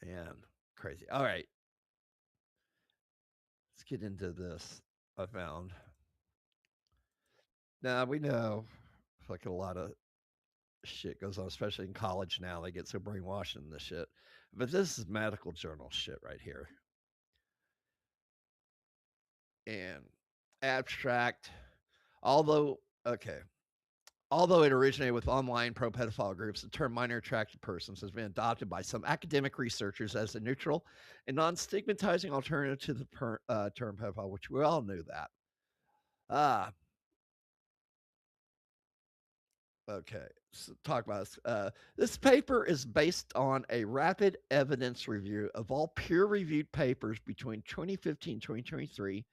man, crazy. All right, let's get into this. I found. Now we know, like a lot of shit goes on, especially in college now. They get so brainwashed in this shit. But this is medical journal shit right here. And abstract, although, okay, although it originated with online pro-pedophile groups, the term minor attracted persons has been adopted by some academic researchers as a neutral and non-stigmatizing alternative to the term pedophile, which we all knew that. Okay, so talk about this. This paper is based on a rapid evidence review of all peer-reviewed papers between 2015 and 2023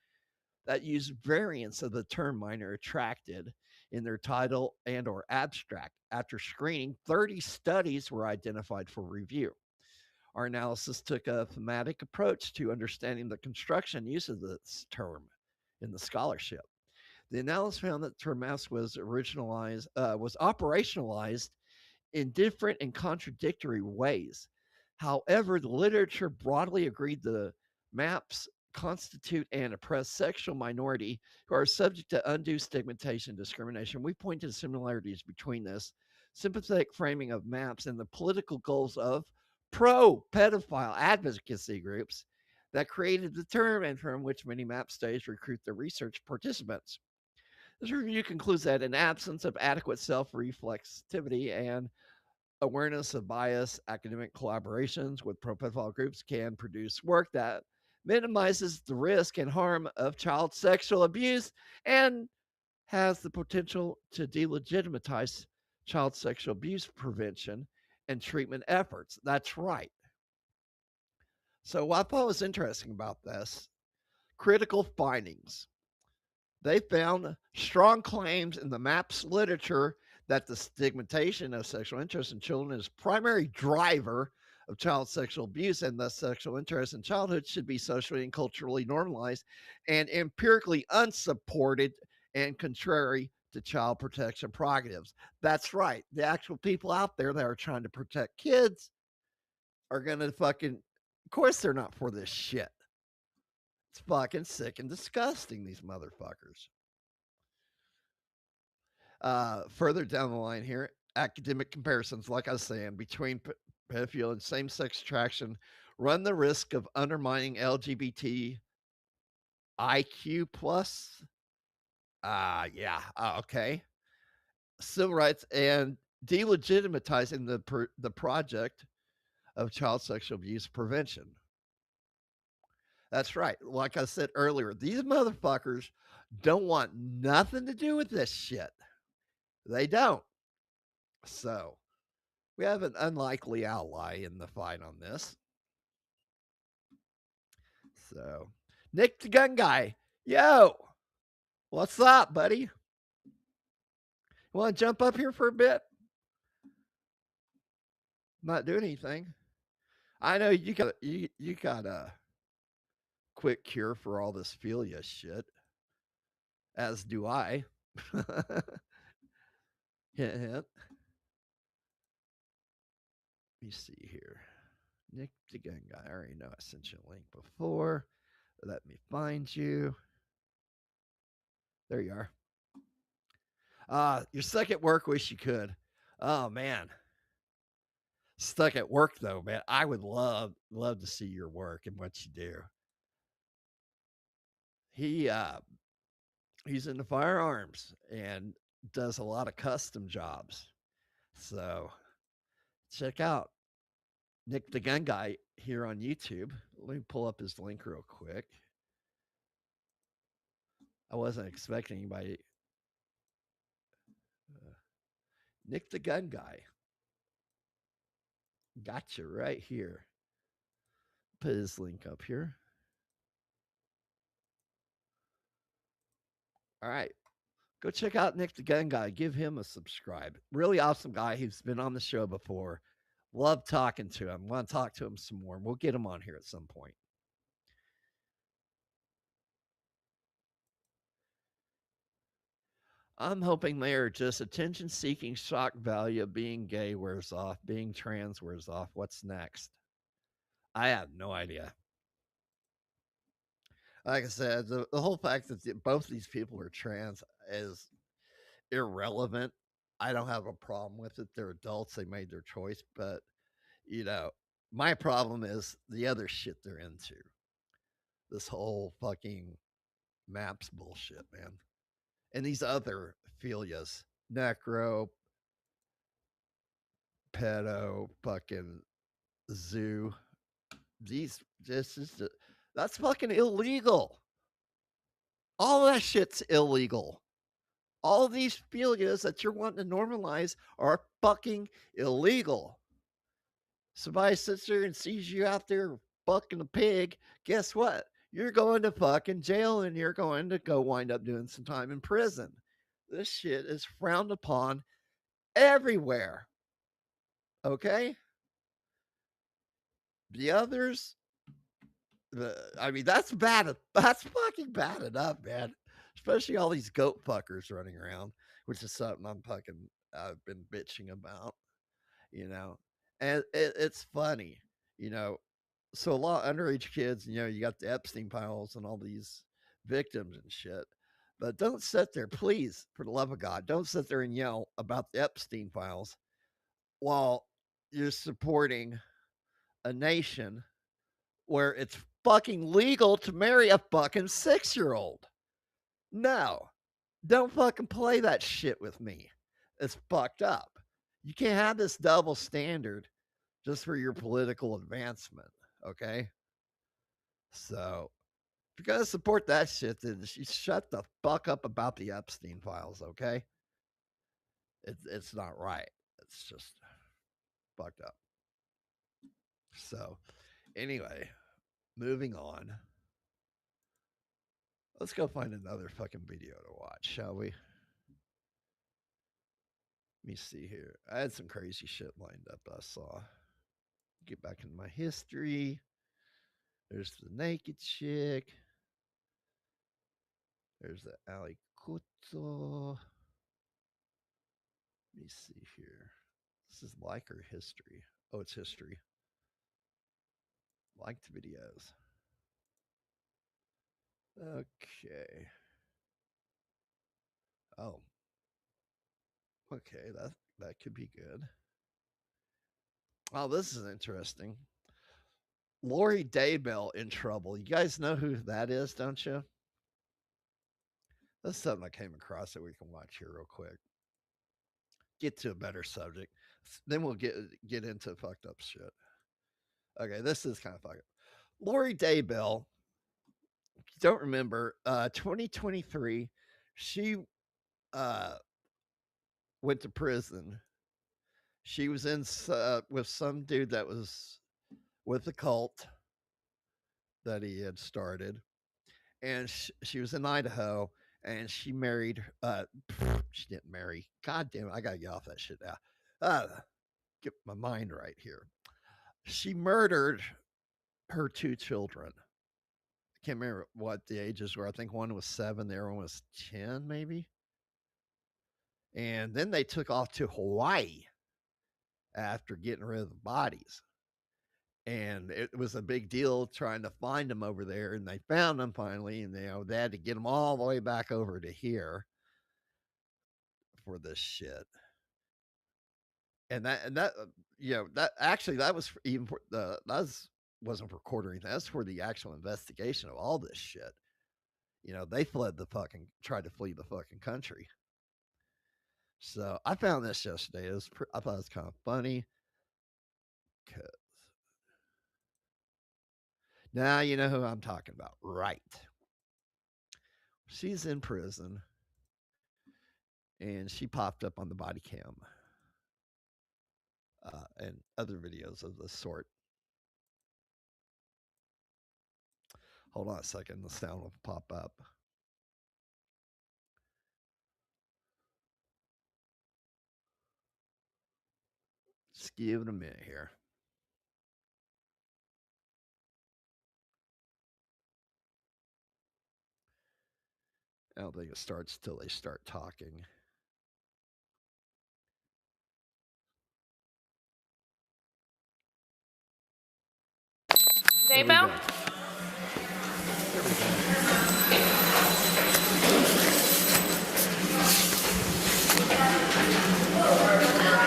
that use variants of the term minor attracted in their title and or abstract. After screening, 30 studies were identified for review. Our analysis took a thematic approach to understanding the construction and use of this term in the scholarship. The analysis found that the term maps was operationalized in different and contradictory ways. However, the literature broadly agreed the maps constitute an oppressed sexual minority who are subject to undue stigmatization and discrimination. We point to similarities between this sympathetic framing of maps and the political goals of pro-pedophile advocacy groups that created the term and from which many map studies recruit their research participants. This review concludes that in absence of adequate self-reflexivity and awareness of bias, academic collaborations with pro-pedophile groups can produce work that minimizes the risk and harm of child sexual abuse and has the potential to delegitimize child sexual abuse prevention and treatment efforts. That's right. So what I thought was interesting about this, critical findings. They found strong claims in the MAPS literature that the stigmatization of sexual interest in children is primary driver of child sexual abuse, and thus sexual interest in childhood should be socially and culturally normalized and empirically unsupported and contrary to child protection prerogatives. That's right. The actual people out there that are trying to protect kids are going to fucking, of course, they're not for this shit. It's fucking sick and disgusting, these motherfuckers. Further down the line here, academic comparisons, like I was saying, between pedophilia and same-sex attraction run the risk of undermining LGBT IQ plus. Okay. Civil rights and delegitimizing the project of child sexual abuse prevention. That's right. Like I said earlier, these motherfuckers don't want nothing to do with this shit. They don't. So we have an unlikely ally in the fight on this. So Nick the Gun Guy, yo, what's up, buddy? Want to jump up here for a bit? Not doing anything. I know you got a quick cure for all this philia shit, as do I. Hint, hint. Let me see here. Nick the Gun Guy. I already know I sent you a link before. Let me find you. There you are. You're stuck at work. Wish you could. Oh man. Stuck at work though, man. I would love to see your work and what you do. He's into firearms and does a lot of custom jobs. So check out Nick the Gun Guy here on YouTube. Let me pull up his link real quick. I wasn't expecting anybody. Nick the Gun Guy. Gotcha right here. Put his link up here. All right. Go check out Nick the Gun Guy. Give him a subscribe. Really awesome guy. He's been on the show before. Love talking to him. Want to talk to him some more. We'll get him on here at some point. I'm hoping they're just attention seeking shock value of being gay wears off, being trans wears off. What's next? I have no idea. Like I said, the whole fact that both these people are trans is irrelevant. I don't have a problem with it. They're adults. They made their choice. But, my problem is the other shit they're into. This whole fucking maps bullshit, man. And these other philias, necro, pedo, fucking zoo. That's fucking illegal. All that shit's illegal. All these philias that you're wanting to normalize are fucking illegal. Somebody sits there and sees you out there fucking a pig, guess what? You're going to fucking jail and you're going to go wind up doing some time in prison. This shit is frowned upon everywhere. Okay? The others, that's bad. That's fucking bad enough, man. Especially all these goat fuckers running around, which is something I've been bitching about, and it's funny, so a lot of underage kids, you got the Epstein files and all these victims and shit, but don't sit there, please, for the love of God, don't sit there and yell about the Epstein files while you're supporting a nation where it's fucking legal to marry a fucking 6-year-old. No, don't fucking play that shit with me. It's fucked up. You can't have this double standard just for your political advancement, okay? So, if you're going to support that shit, then shut the fuck up about the Epstein files, okay? It's not right. It's just fucked up. So, anyway, moving on. Let's go find another fucking video to watch, shall we? Let me see here. I had some crazy shit lined up I saw. Get back into my history. There's the naked chick. There's the Ali Kuto. Let me see here. This is like or history. Oh, it's history. Liked videos. Okay. Oh. Okay, that could be good. Oh, this is interesting. Lori Daybell in trouble. You guys know who that is, don't you? That's something I came across that we can watch here real quick. Get to a better subject. Then we'll get into fucked up shit. Okay, this is kind of fucked up. Lori Daybell, if you don't remember, 2023, she went to prison. She was in with some dude that was with a cult that he had started. And she was in Idaho, and she married. She didn't marry. God damn it! I gotta get off that shit now. Get my mind right here. She murdered her 2 children. I can't remember what the ages were. I think one was 7, the other one was 10, maybe. And then they took off to Hawaii after getting rid of the bodies. And it was a big deal trying to find them over there, and they found them finally, and they had to get them all the way back over to here for this shit. And that was even for wasn't for quartering. That's for the actual investigation of all this shit. They tried to flee the fucking country. So I found this yesterday. I thought it was kind of funny. Now you know who I'm talking about, right? She's in prison, and she popped up on the body cam and other videos of the sort. Hold on a second, the sound will pop up. Just give it a minute here. I don't think it starts till they start talking. Day Bell?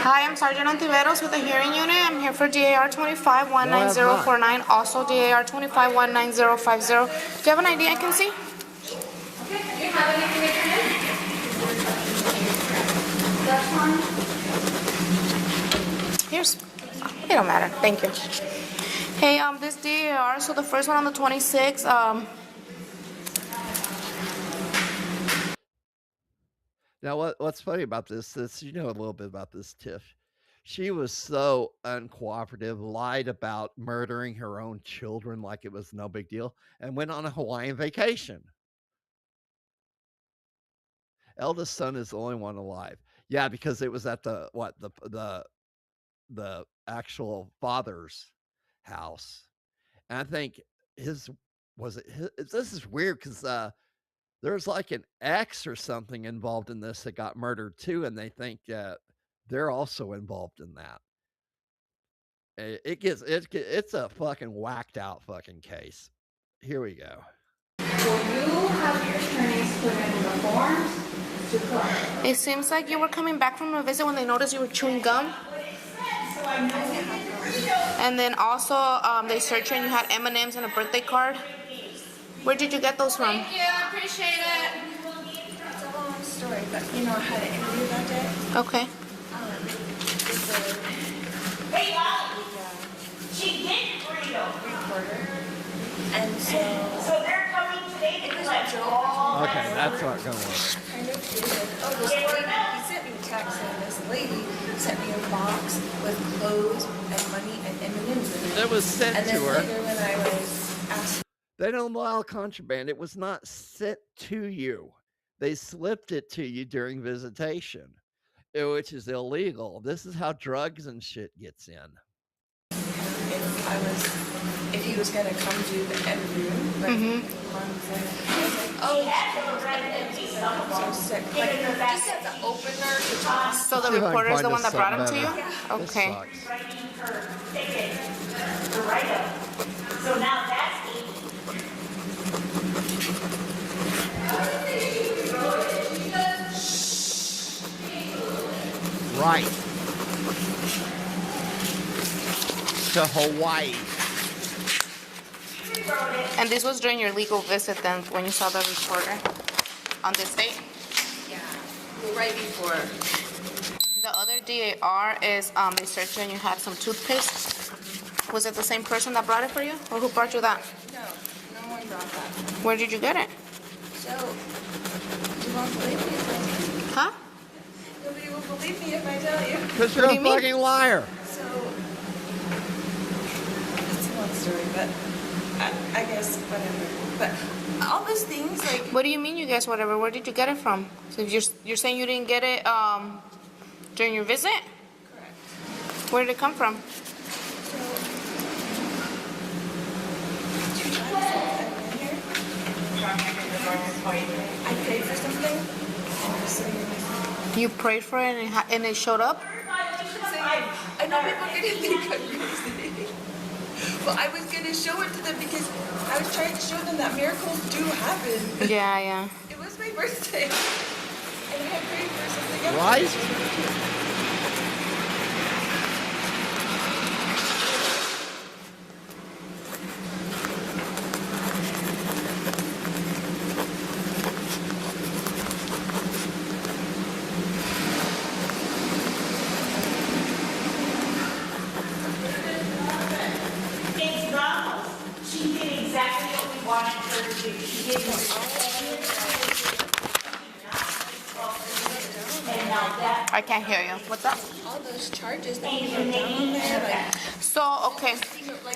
Hi, I'm Sergeant Antiveros with the hearing unit. I'm here for DAR 25-19049, also DAR 25-19050. Do you have an ID I can see? Here's, it don't matter, thank you. Hey, this DAR, so the first one on the 26th, Now, what's funny about this, you know a little bit about this, Tiff. She was so uncooperative, lied about murdering her own children like it was no big deal, and went on a Hawaiian vacation. Eldest son is the only one alive. Yeah, because it was at the actual father's house. And I think this is weird because there's like an ex or something involved in this that got murdered too, and they think they're also involved in that. It's a fucking whacked out fucking case. Here we go. will you have your attorneys put in the forms to correct? It seems like you were coming back from a visit when they noticed you were chewing gum. And then also, they searched you and you had M&Ms and a birthday card. Where did you get those from? Thank you, I appreciate it. It's a long story, but you know, I had an interview that day. Okay. Hey, she did recorder. And so they're coming today. It was a joke. Okay, that's not gonna work. Kind of weird. Oh, this lady, he sent me a text and this lady sent me a box with clothes and money and M&Ms in it. It was sent and to then her. later when I was asked. They don't allow contraband. It was not sent to you. They slipped it to you during visitation, which is illegal. This is how drugs and shit gets in. If he was gonna come do the interview, like, I was like, oh, I'm so sick. Like, just as an opener to talk. So the reporter's the one that brought him to you? Okay. So now that's Right. To Hawaii. And this was during your legal visit then, when you saw the reporter on this date? Yeah, right before. The other DAR is, they searched you and you had some toothpaste. Was it the same person that brought it for you? Or who brought you that? No, no one brought that. Where did you get it? So, you won't believe me if I tell you. Huh? Nobody will believe me if I tell you. Because you're a fucking liar. So, it's a long story, but I guess whatever. But all those things, like... What do you mean you guess whatever? Where did you get it from? So you're saying you didn't get it during your visit? Correct. Where did it come from? So, 2 times since I've been here, I paid for something, and so You prayed for it and it showed up? I know people are gonna think I'm crazy. Well, I was gonna show it to them because I was trying to show them that miracles do happen. Yeah, yeah. It was my birthday, and I had prayed for something else. Right? She did I can't hear you. What's up? All those charges that you wrote down there, like. So, okay.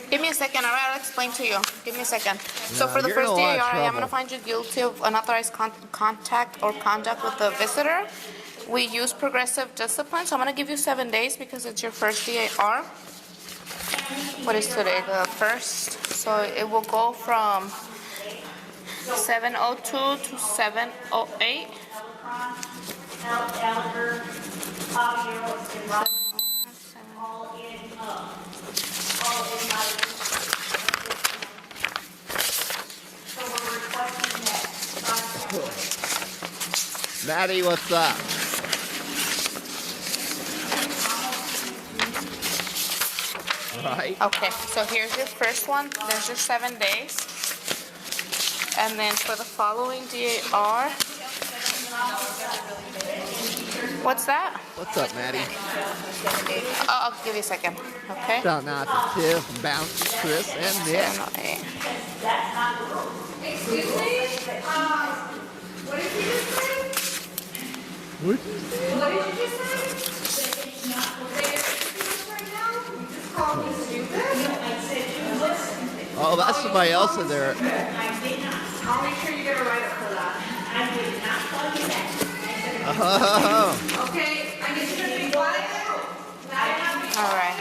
Give me a second. All right, I'll explain to you. Give me a second. So for the you're in first a lot of DAR, I am going to trouble. find you guilty of unauthorized contact or conduct with the visitor. We use progressive discipline, so I'm going to give you 7 days because it's your first DAR. What is today? The 1st. So it will go from 7:02 to 7:08. Maddie, what's up? Right. Okay, so here's your first one. There's your 7 days. And then for the following DAR, what's that? What's up, Maddie? Oh, I'll give you a second. Okay. Shout out to Tiff, Bouncy, Chris, and Nick. Excuse me? What did you just say? What? What did you just say? Oh, that's somebody else in there. I'll make sure you get a write-up for that. I did not call you that. Oh. Okay, I get you to be quiet. All right.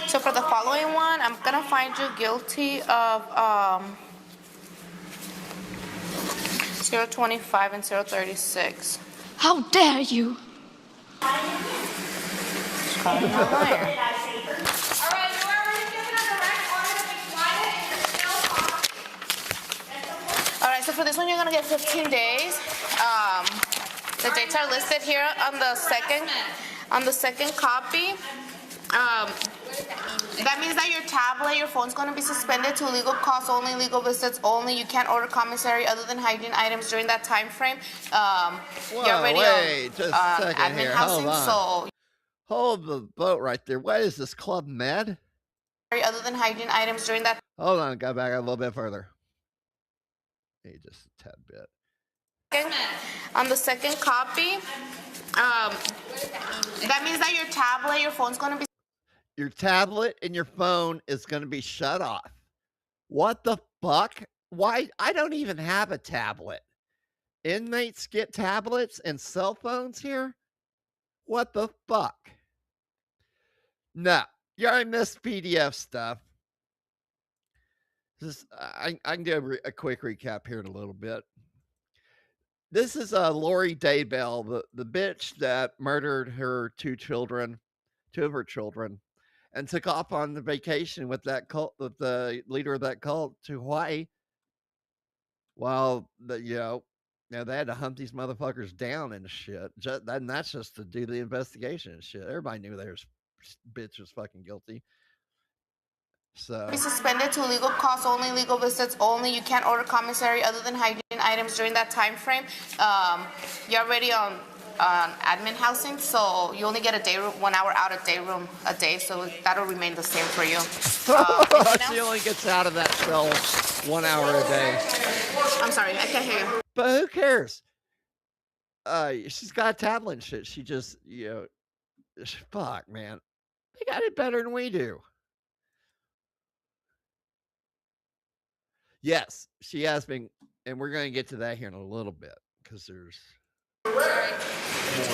So for the following one, I'm gonna find you guilty of 025 and 036. How dare you? Calling you a liar. All right, so for this one, you're gonna get 15 days. The dates are listed here on the second copy. That means that your tablet, your phone's going to be suspended to legal costs only, legal visits only. You can't order commissary other than hygiene items during that time frame. You're already Wait, just a second admin here. housing, Hold on. so Hold the boat right there. What is this, Club Med? other than hygiene items during that. Hold on, go back a little bit further. Hey, just a tad bit. On the second copy, that means that your tablet, your phone's going to be. Your tablet and your phone is going to be shut off. What the fuck? Why? I don't even have a tablet. Inmates get tablets and cell phones here? What the fuck? No, you already missed PDF stuff. I can do a quick recap here in a little bit. This is Lori Daybell, the bitch that murdered her two of her children, and took off on the vacation with that cult, with the leader of that cult, to Hawaii. While they had to hunt these motherfuckers down and shit. And that's just to do the investigation and shit. Everybody knew their bitch was fucking guilty. So Be suspended to legal costs only, legal visits only. You can't order commissary other than hygiene items during that time frame. You're already on admin housing, so you only get 1 hour out of day room a day, so that'll remain the same for you. she only gets out of that cell 1 hour a day. I'm sorry, I can't hear you. But who cares? She's got a tablet and shit. She just, fuck, man. They got it better than we do. Yes, she has been, and we're going to get to that here in a little bit because there's more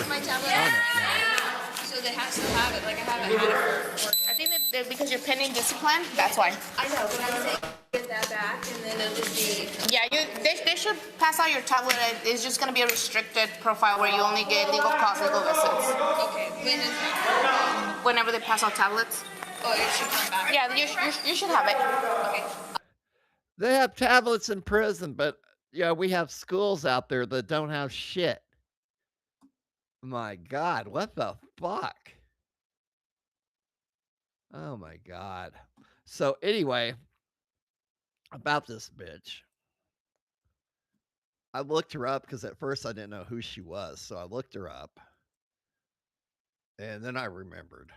My tablet. on it now. So they have to have it. Like I haven't had it for. I think that because you're pending discipline, that's why. I know, but I'm saying get that back, and then it'll just be. Yeah, they should pass out your tablet. It's just going to be a restricted profile where you only get legal costs, legal visits. Okay. When is that? Whenever they pass out tablets. Oh, it should come back. Yeah, you should have it. Okay. They have tablets in prison, but we have schools out there that don't have shit. My God, what the fuck? Oh my God. So anyway, about this bitch. I looked her up because at first I didn't know who she was. So I looked her up. And then I remembered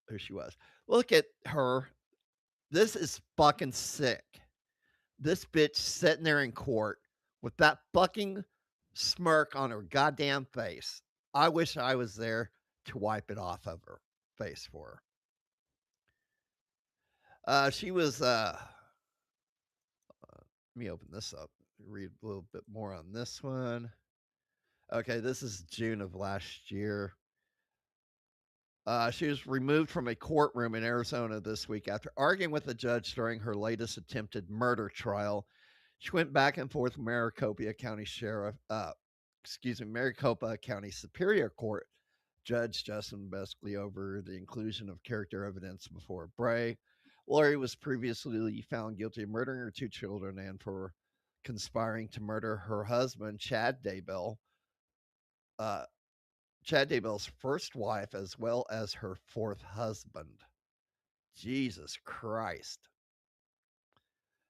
who she was. Look at her. This is fucking sick. This bitch sitting there in court with that fucking smirk on her goddamn face. I wish I was there to wipe it off of her face for her. She was, let me open this up, read a little bit more on this one. Okay, this is June of last year. She was removed from a courtroom in Arizona this week after arguing with a judge during her latest attempted murder trial. She went back and forth with Maricopa County Maricopa County Superior Court Judge Justin basically over the inclusion of character evidence before Bray. Lori was previously found guilty of murdering her 2 children and for conspiring to murder her husband, Chad Daybell. Chad Daybell's first wife, as well as her 4th husband. Jesus Christ.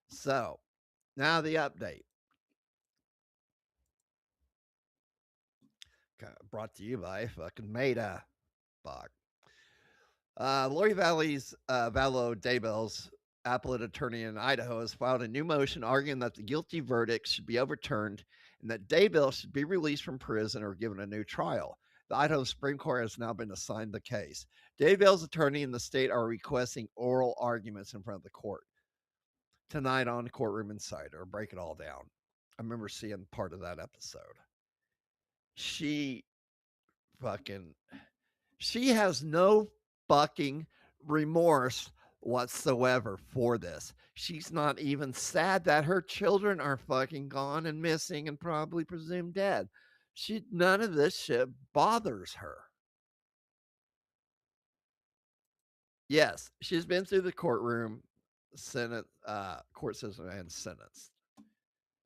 So, now the update. Brought to you by fucking Meta. Fuck. Lori Vallow Daybell's appellate attorney in Idaho has filed a new motion arguing that the guilty verdict should be overturned and that Daybell should be released from prison or given a new trial. The Idaho Supreme Court has now been assigned the case. Daybell's attorney and the state are requesting oral arguments in front of the court tonight on Courtroom Insider. Break it all down. I remember seeing part of that episode. She has no fucking remorse whatsoever for this. She's not even sad that her children are fucking gone and missing and probably presumed dead. None of this shit bothers her. Yes, she's been through the courtroom, court system and sentenced.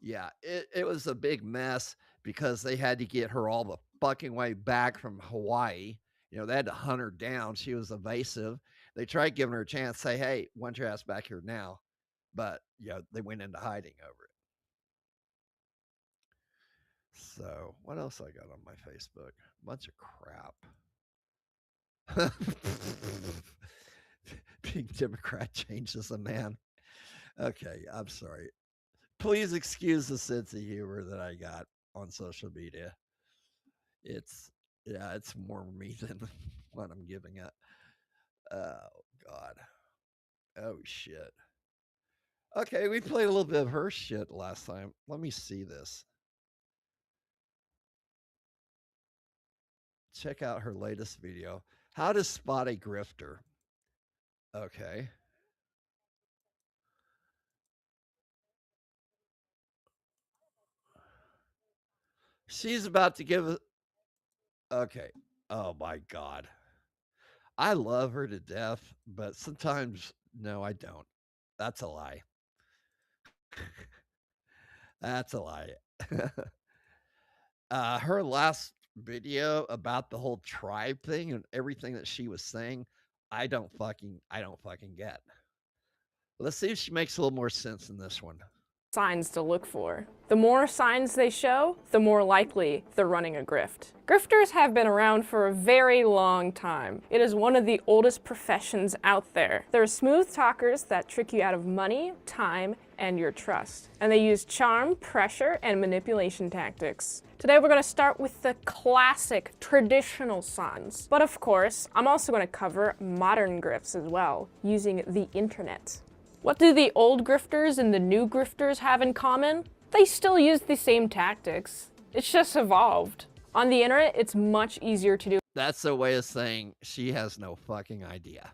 Yeah, it was a big mess because they had to get her all the fucking way back from Hawaii. You know, they had to hunt her down. She was evasive. They tried giving her a chance, say, hey, want your ass back here now. But, yeah, they went into hiding over it. So, what else I got on my Facebook? Bunch of crap. Being Democrat changes a man. Okay, I'm sorry. Please excuse the sense of humor that I got on social media. It's more me than what I'm giving it. Oh, God. Oh, shit. Okay, we played a little bit of her shit last time. Let me see this. Check out her latest video. How to spot a grifter. Okay. She's about to give okay. Oh my God. I love her to death, but sometimes, no, I don't. That's a lie. That's a lie. Her last video about the whole tribe thing and everything that she was saying, I don't fucking get. Let's see if she makes a little more sense in this one. Signs to look for. The more signs they show, the more likely they're running a grift. Grifters have been around for a very long time. It is one of the oldest professions out there. They're smooth talkers that trick you out of money, time, and your trust. And they use charm, pressure, and manipulation tactics. Today we're going to start with the classic, traditional signs. But of course, I'm also going to cover modern grifts as well, using the internet. What do the old grifters and the new grifters have in common? They still use the same tactics. It's just evolved. On the internet, it's much easier to do. That's a way of saying she has no fucking idea.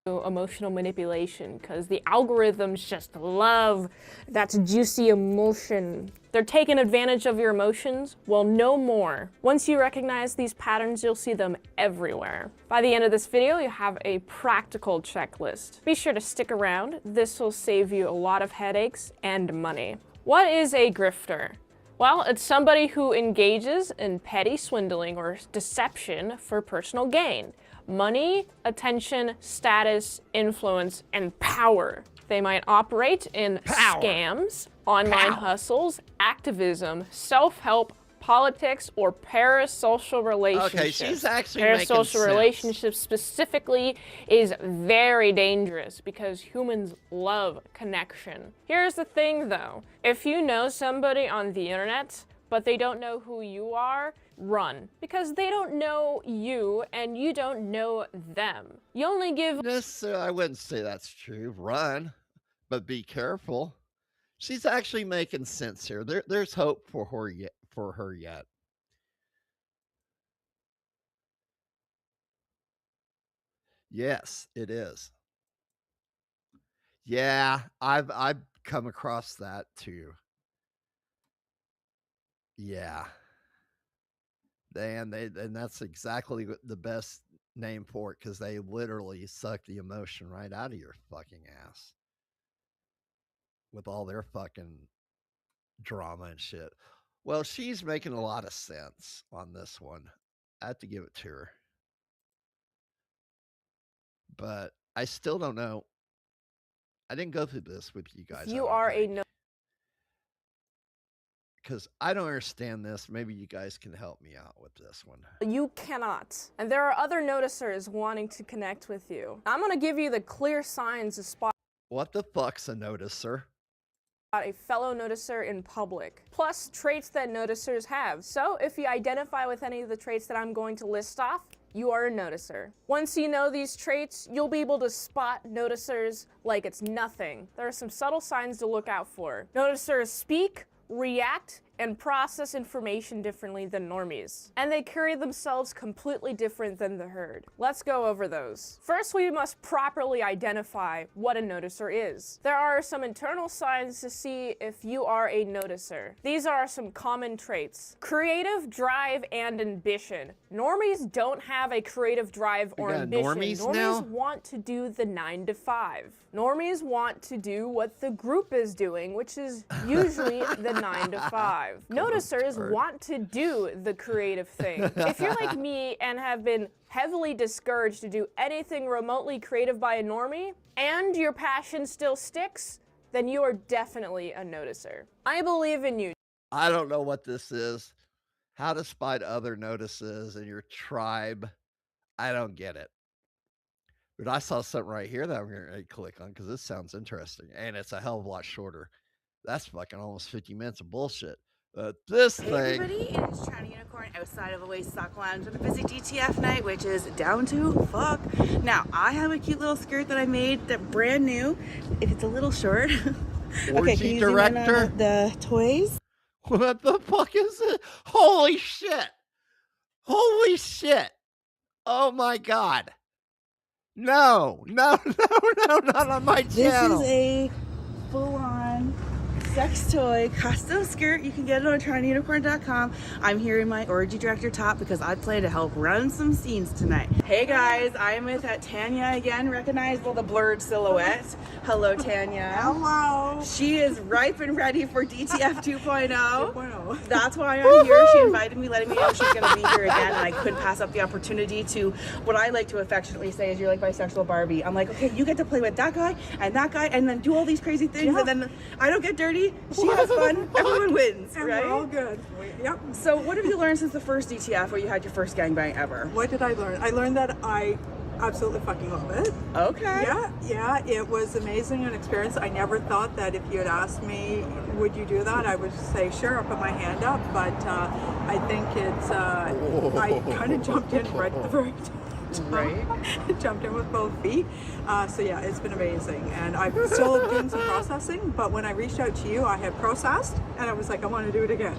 Emotional manipulation, because the algorithms just love that juicy emotion. They're taking advantage of your emotions? Well, no more. Once you recognize these patterns, you'll see them everywhere. By the end of this video, you have a practical checklist. Be sure to stick around. This will save you a lot of headaches and money. What is a grifter? Well, it's somebody who engages in petty swindling or deception for personal gain. Money, attention, status, influence, and power. They might operate in scams, online hustles, activism, self-help, politics, or parasocial relationships. Okay, she's actually making Parasocial sense. relationships specifically is very dangerous because humans love connection. Here's the thing though, if you know somebody on the internet, but they don't know who you are, run. Because they don't know you and you don't know them. You only give... I wouldn't say that's true. Run, but be careful. She's actually making sense here. There's hope for her yet. Yes, it is. Yeah, I've come across that too. Yeah. And that's exactly the best name for it, because they literally suck the emotion right out of your fucking ass with all their fucking drama and shit. Well, she's making a lot of sense on this one. I have to give it to her. But I still don't know. I didn't go through this with you guys. You are a no... Because I don't understand this. Maybe you guys can help me out with this one. You cannot. And there are other noticers wanting to connect with you. I'm gonna give you the clear signs to spot... What the fuck's a noticer? A fellow noticer in public, plus traits that noticers have. So if you identify with any of the traits that I'm going to list off, you are a noticer. Once you know these traits, you'll be able to spot noticers like it's nothing. There are some subtle signs to look out for. Noticers speak, react, and process information differently than normies. And they carry themselves completely different than the herd. Let's go over those. First, we must properly identify what a noticer is. There are some internal signs to see if you are a noticer. These are some common traits. Creative drive and ambition. Normies don't have a creative drive or ambition. Normies want to do the 9 to 5. Normies want to do what the group is doing, which is usually the 9 to 5. Noticers want to do the creative thing. If you're like me and have been heavily discouraged to do anything remotely creative by a normie, and your passion still sticks, then you are definitely a noticer. I believe in you. I don't know what this is. How to spot other notices in your tribe. I don't get it. But I saw something right here that I'm going to click on because this sounds interesting. And it's a hell of a lot shorter. That's fucking almost 50 minutes of bullshit. This thing. Hey everybody, it is China Unicorn outside of Away Sock Lounge on a busy DTF night, which is down to fuck. Now, I have a cute little skirt that I made that brand new. It's a little short. Okay, can you zoom in on the toys? What the fuck is it? Holy shit. Holy shit. Oh my God. No, not on my channel. This is a full-on sex toy custom skirt. You can get it on ChinaUnicorn.com. I'm here in my orgy director top because I plan to help run some scenes tonight. Hey guys, I'm with Tanya again. Recognize the blurred silhouette. Hello, Tanya. Hello. She is ripe and ready for DTF 2.0. That's why I'm here. She invited me, letting me know she's going to be here again, and I couldn't pass up the opportunity to, what I like to affectionately say is, you're like bisexual Barbie. I'm like, okay, you get to play with that guy, and then do all these crazy things, and then I don't get dirty. She has fun. Everyone wins, and right? We're all good. Yep. So what have you learned since the first DTF where you had your first gangbang ever? What did I learn? I learned that I absolutely fucking love it. Okay. Yeah, it was amazing, an experience. I never thought that if you had asked me, would you do that, I would say sure, I'll put my hand up, but I think it's, I kind of jumped in right at the very time. Right. Jumped in with both feet. So yeah, it's been amazing. And I'm still doing some processing, but when I reached out to you, I had processed and I was like, I want to do it again.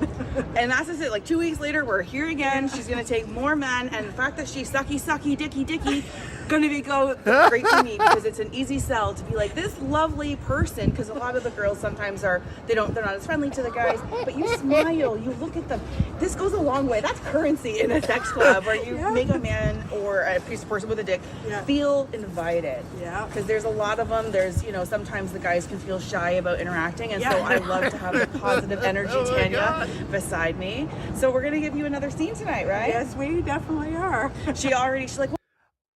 And that's just it. Like 2 weeks later, we're here again. She's going to take more men. And the fact that she's sucky, dicky, going to be great for me because it's an easy sell to be like this lovely person. Because a lot of the girls sometimes they're not as friendly to the guys, but you smile, you look at them. This goes a long way. That's currency in a sex club where you make a man or a piece of person with a dick feel invited. Yeah. Because there's a lot of them. There's, sometimes the guys can feel shy about interacting. And so I love to have the positive energy, Tanya, beside me. So we're going to give you another scene tonight, right? Yes, we definitely are. She's like,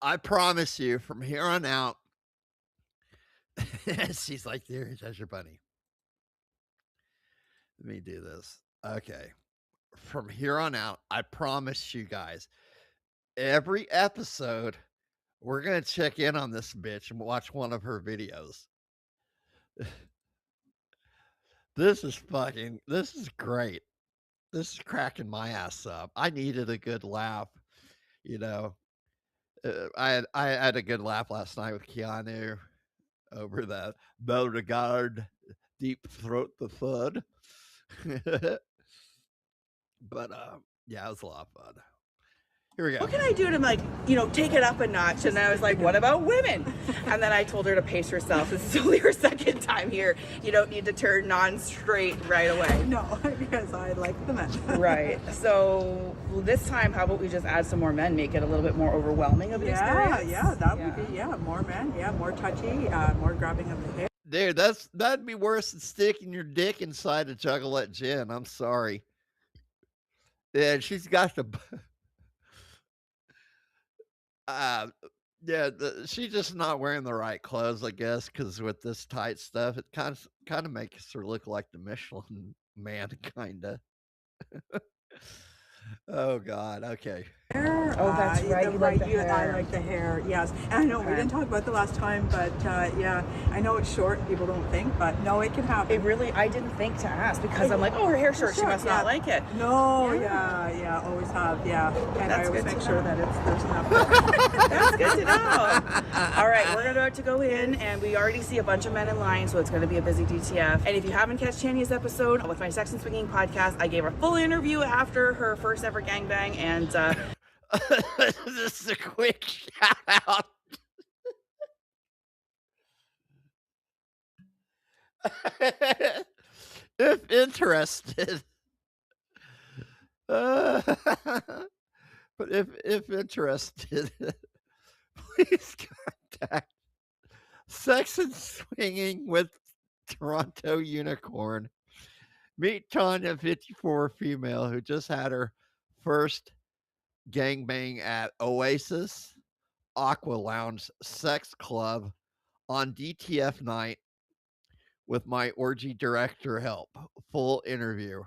I promise you from here on out. She's like, there's your bunny. Let me do this. Okay. from here on out, I promise you guys, every episode, we're going to check in on this bitch and watch one of her videos. This is great. This is cracking my ass up. I needed a good laugh, you know. I had a good laugh last night with Keanu over the Beauregard Deep Throat the Thud. But yeah, it was a lot of fun. Here we go. What can I do to, like, you know, take it up a notch? And I was like, what about women? And then I told her to pace herself. This is only her second time here. You don't need to turn non-straight right away. No, because I like the men. Right. So this time, how about we just add some more men, make it a little bit more overwhelming of an experience? Yeah, that would be, more men, more touchy, more grabbing of the hair. Dude, that'd be worse than sticking your dick inside a juggalette gin. I'm sorry. Yeah, she's got the... she's just not wearing the right clothes, I guess, because with this tight stuff, it kind of makes her look like the Michelin Man, kind of. Oh God, okay. Oh, that's right. You like the hair. I like the hair, yes. And I know we didn't talk about the last time, but yeah, I know it's short. People don't think, but no, it can happen. It really, I didn't think to ask because I'm like, oh, her hair's short. She must not like it. No, yeah, always have, And I always make sure that there's enough. That's good to know. All right, we're about to go in, and we already see a bunch of men in line, so it's going to be a busy DTF. And if you haven't catch Tanya's episode with my Sex and Swinging podcast, I gave a full interview after her first ever gangbang, and this is a quick shout out. If interested, but if interested, please contact Sex and Swinging with Toronto Unicorn. Meet Tanya, 54, female, who just had her first gangbang at Oasis Aqua Lounge Sex Club on DTF night with my orgy director help. Full interview.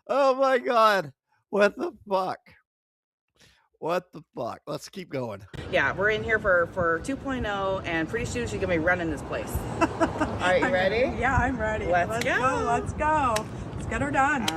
Oh my God. What the fuck? What the fuck? Let's keep going. Yeah, we're in here for 2.0, and pretty soon she's gonna be running this place. Are you ready? Yeah, I'm ready. Let's go. Let's get her done.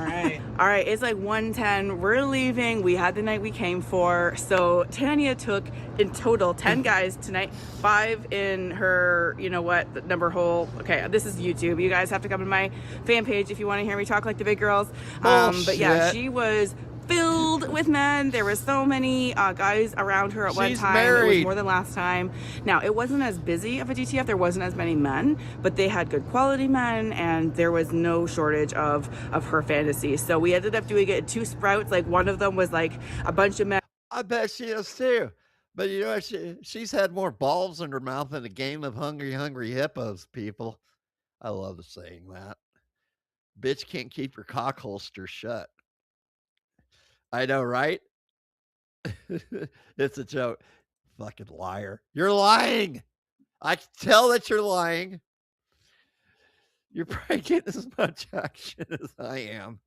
All right, it's like 1:10. We're leaving. We had the night we came for. So Tanya took in total 10 guys tonight, 5 in her, you know what, the number hole. Okay, this is YouTube. You guys have to come to my fan page if you want to hear me talk like the big girls. But yeah, she was filled with men. There were so many guys around her at one time. Married. It was more than last time. Now, it wasn't as busy of a DTF. There wasn't as many men, but they had good quality men, and there was no shortage of her fantasy. So we ended up doing it in 2 sprouts. Like, one of them was like a bunch of men. I bet she is too. But you know, she's had more balls in her mouth than a game of hungry hippos, people. I love saying that. Bitch can't keep her cock holster shut. I know, right? It's a joke. Fucking liar. You're lying. I can tell that you're lying. You're probably getting as much action as I am.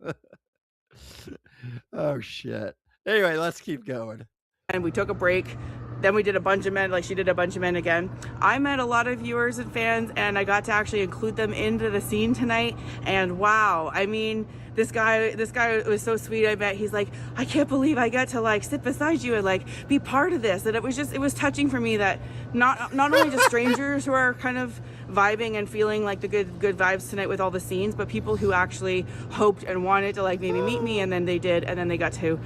Oh, shit. Anyway, let's keep going. And we took a break. Then we did a bunch of men, like she did a bunch of men again. I met a lot of viewers and fans, and I got to actually include them into the scene tonight. And wow, I mean, this guy was so sweet. I bet he's like, I can't believe I get to like sit beside you and like be part of this. And it was touching for me that not only just strangers who are kind of vibing and feeling like the good vibes tonight with all the scenes, but people who actually hoped and wanted to like maybe meet me, and then they did, and then they got to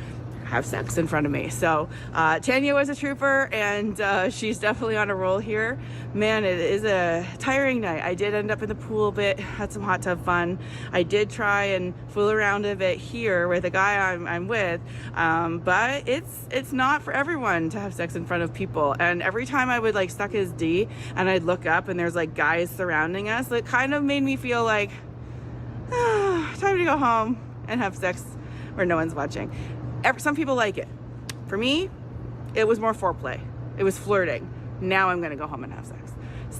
have sex in front of me. So Tanya was a trooper, and she's definitely on a roll here. Man, it is a tiring night. I did end up in the pool a bit, had some hot tub fun. I did try and fool around a bit here with a guy I'm with, but it's not for everyone to have sex in front of people. And every time I would like suck his D and I'd look up and there's like guys surrounding us, it kind of made me feel like time to go home and have sex where no one's watching. Some people like it. For me, it was more foreplay. It was flirting. Now I'm gonna go home and have sex.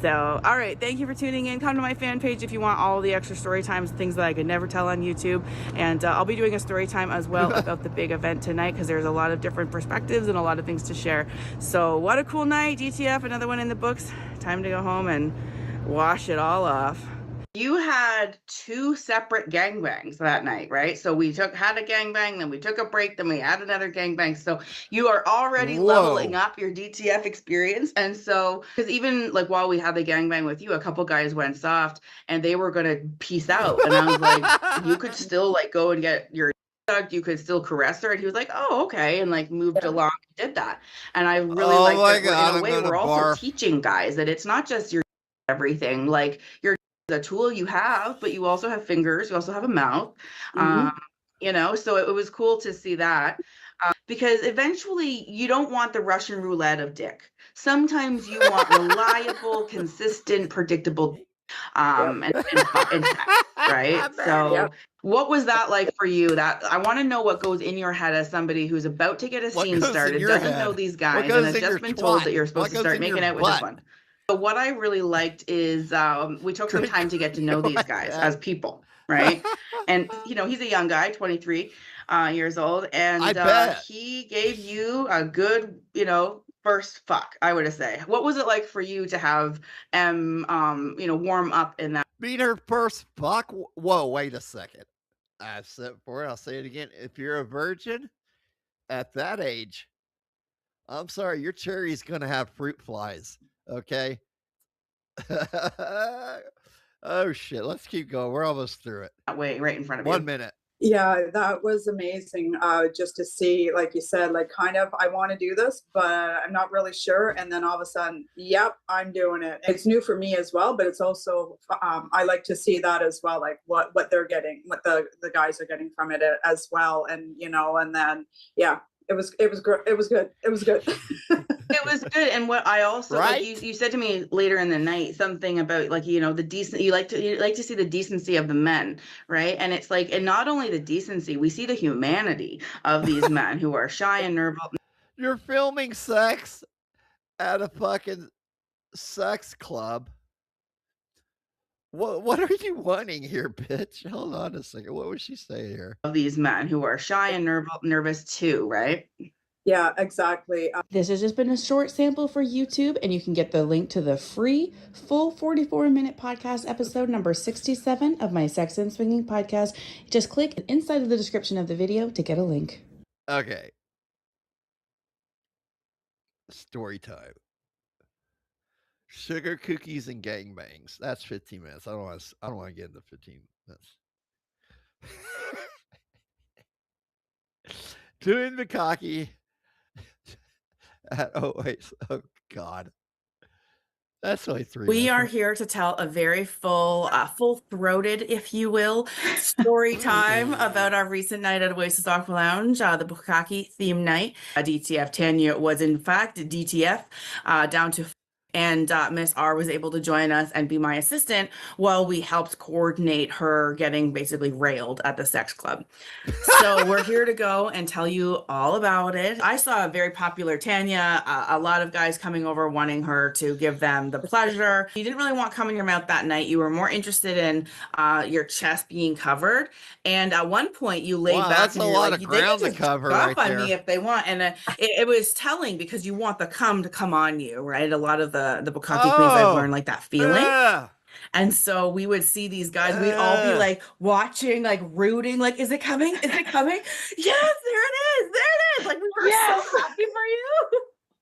So, all right, thank you for tuning in. Come to my fan page if you want all the extra story times, things that I could never tell on YouTube. And I'll be doing a story time as well about the big event tonight because there's a lot of different perspectives and a lot of things to share. So what a cool night. DTF, another one in the books. Time to go home and wash it all off. You had 2 separate gangbangs that night, right? So we had a gangbang, then we took a break, then we had another gangbang. So you are already leveling up your DTF experience. And so, because even like while we had the gangbang with you, a couple guys went soft and they were gonna peace out. And I was like, you could still like go and get your you could still caress her. And he was like, oh, okay. And like moved along and did that. And I really like that in a way we're also teaching guys that it's not just your everything. Like you're a tool you have, but you also have fingers, you also have a mouth. You know, so it was cool to see that. Because eventually you don't want the Russian roulette of dick. Sometimes you want reliable, consistent, predictable and right? So what was that like for you? That I want to know what goes in your head as somebody who's about to get a scene started, doesn't know these guys, and has just been told that you're supposed to start making out with this one. But what I really liked is we took some time to get to know these guys as people, right? And you know, he's a young guy, 23 years old, and he gave you a good, you know, first fuck, I would say. What was it like for you to have you know, warm up in that? Beat her first fuck? Whoa, wait a second. I've said it before, I'll say it again. If you're a virgin at that age, I'm sorry, your cherry's gonna have fruit flies. Okay. Oh shit, let's keep going. We're almost through it. That way, right in front of you. 1 minute. Yeah, that was amazing. Just to see, like you said, like kind of, I want to do this, but I'm not really sure. And then all of a sudden, yep, I'm doing it. It's new for me as well, but it's also, I like to see that as well, like what they're getting, what the guys are getting from it as well. And, you know, and then, yeah, it was good. It was good. It was good. It was good. And what I also like, you said to me later in the night something about like, you know, the decent, you like to see the decency of the men, right? And it's like, and not only the decency, we see the humanity of these men who are shy and nervous. You're filming sex at a fucking sex club. What are you wanting here, bitch? Hold on a second. What was she saying here? Of these men who are shy and nervous too, right? Yeah, exactly. This has just been a short sample for YouTube, and you can get the link to the free full 44-minute podcast episode number 67 of my Sex and Swinging podcast. Just click inside of the description of the video to get a link. Okay. Story time. Sugar cookies and gangbangs. That's 15 minutes. I don't want to get into 15 minutes. Doing the cocky. Oh God. That's only 3 We minutes. are here to tell a very full-throated, if you will, story time about our recent night at Oasis Aqua Lounge, the Bukkake theme night. DTF Tanya was in fact DTF down to, and Miss R was able to join us and be my assistant while we helped coordinate her getting basically railed at the sex club. So we're here to go and tell you all about it. I saw a very popular Tanya, a lot of guys coming over wanting her to give them the pleasure. You didn't really want cum in your mouth that night. You were more interested in your chest being covered. And at one point you laid back that's and a you're lot like, of ground to cover right on there. me if they want. And it was telling because you want the cum to come on you, right? A lot of the Bukkake queens I've learned like that feeling. Yeah. And so we would see these guys, we'd all be like watching, like rooting, like, is it coming? Is it coming? Yes, there it is. There it is. Like, we were so happy for you.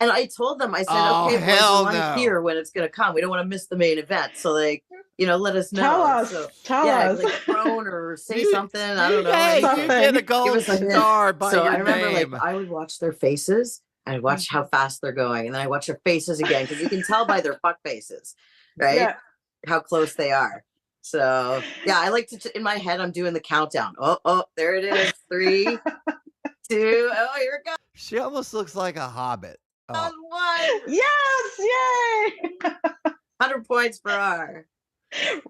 And I told them, I said, Oh, okay, boys, we hell want to no. hear when it's going to come. We don't want to miss the main event. So, like, you know, let us know. Tell us. So, Tell yeah, us. like groan or say something. I don't know. Hey, you anything. get a Give gold us a hint. star by So your I remember, name. like, I would watch their faces and I'd watch how fast they're going. And then I watch their faces again because you can tell by their fuck faces, right? Yeah. How close they are. So, yeah, I like to, in my head, I'm doing the countdown. Oh, there it is. 3, 2, oh, here it goes. She almost looks like a hobbit. On 1. Yes, yay! 100 points for R.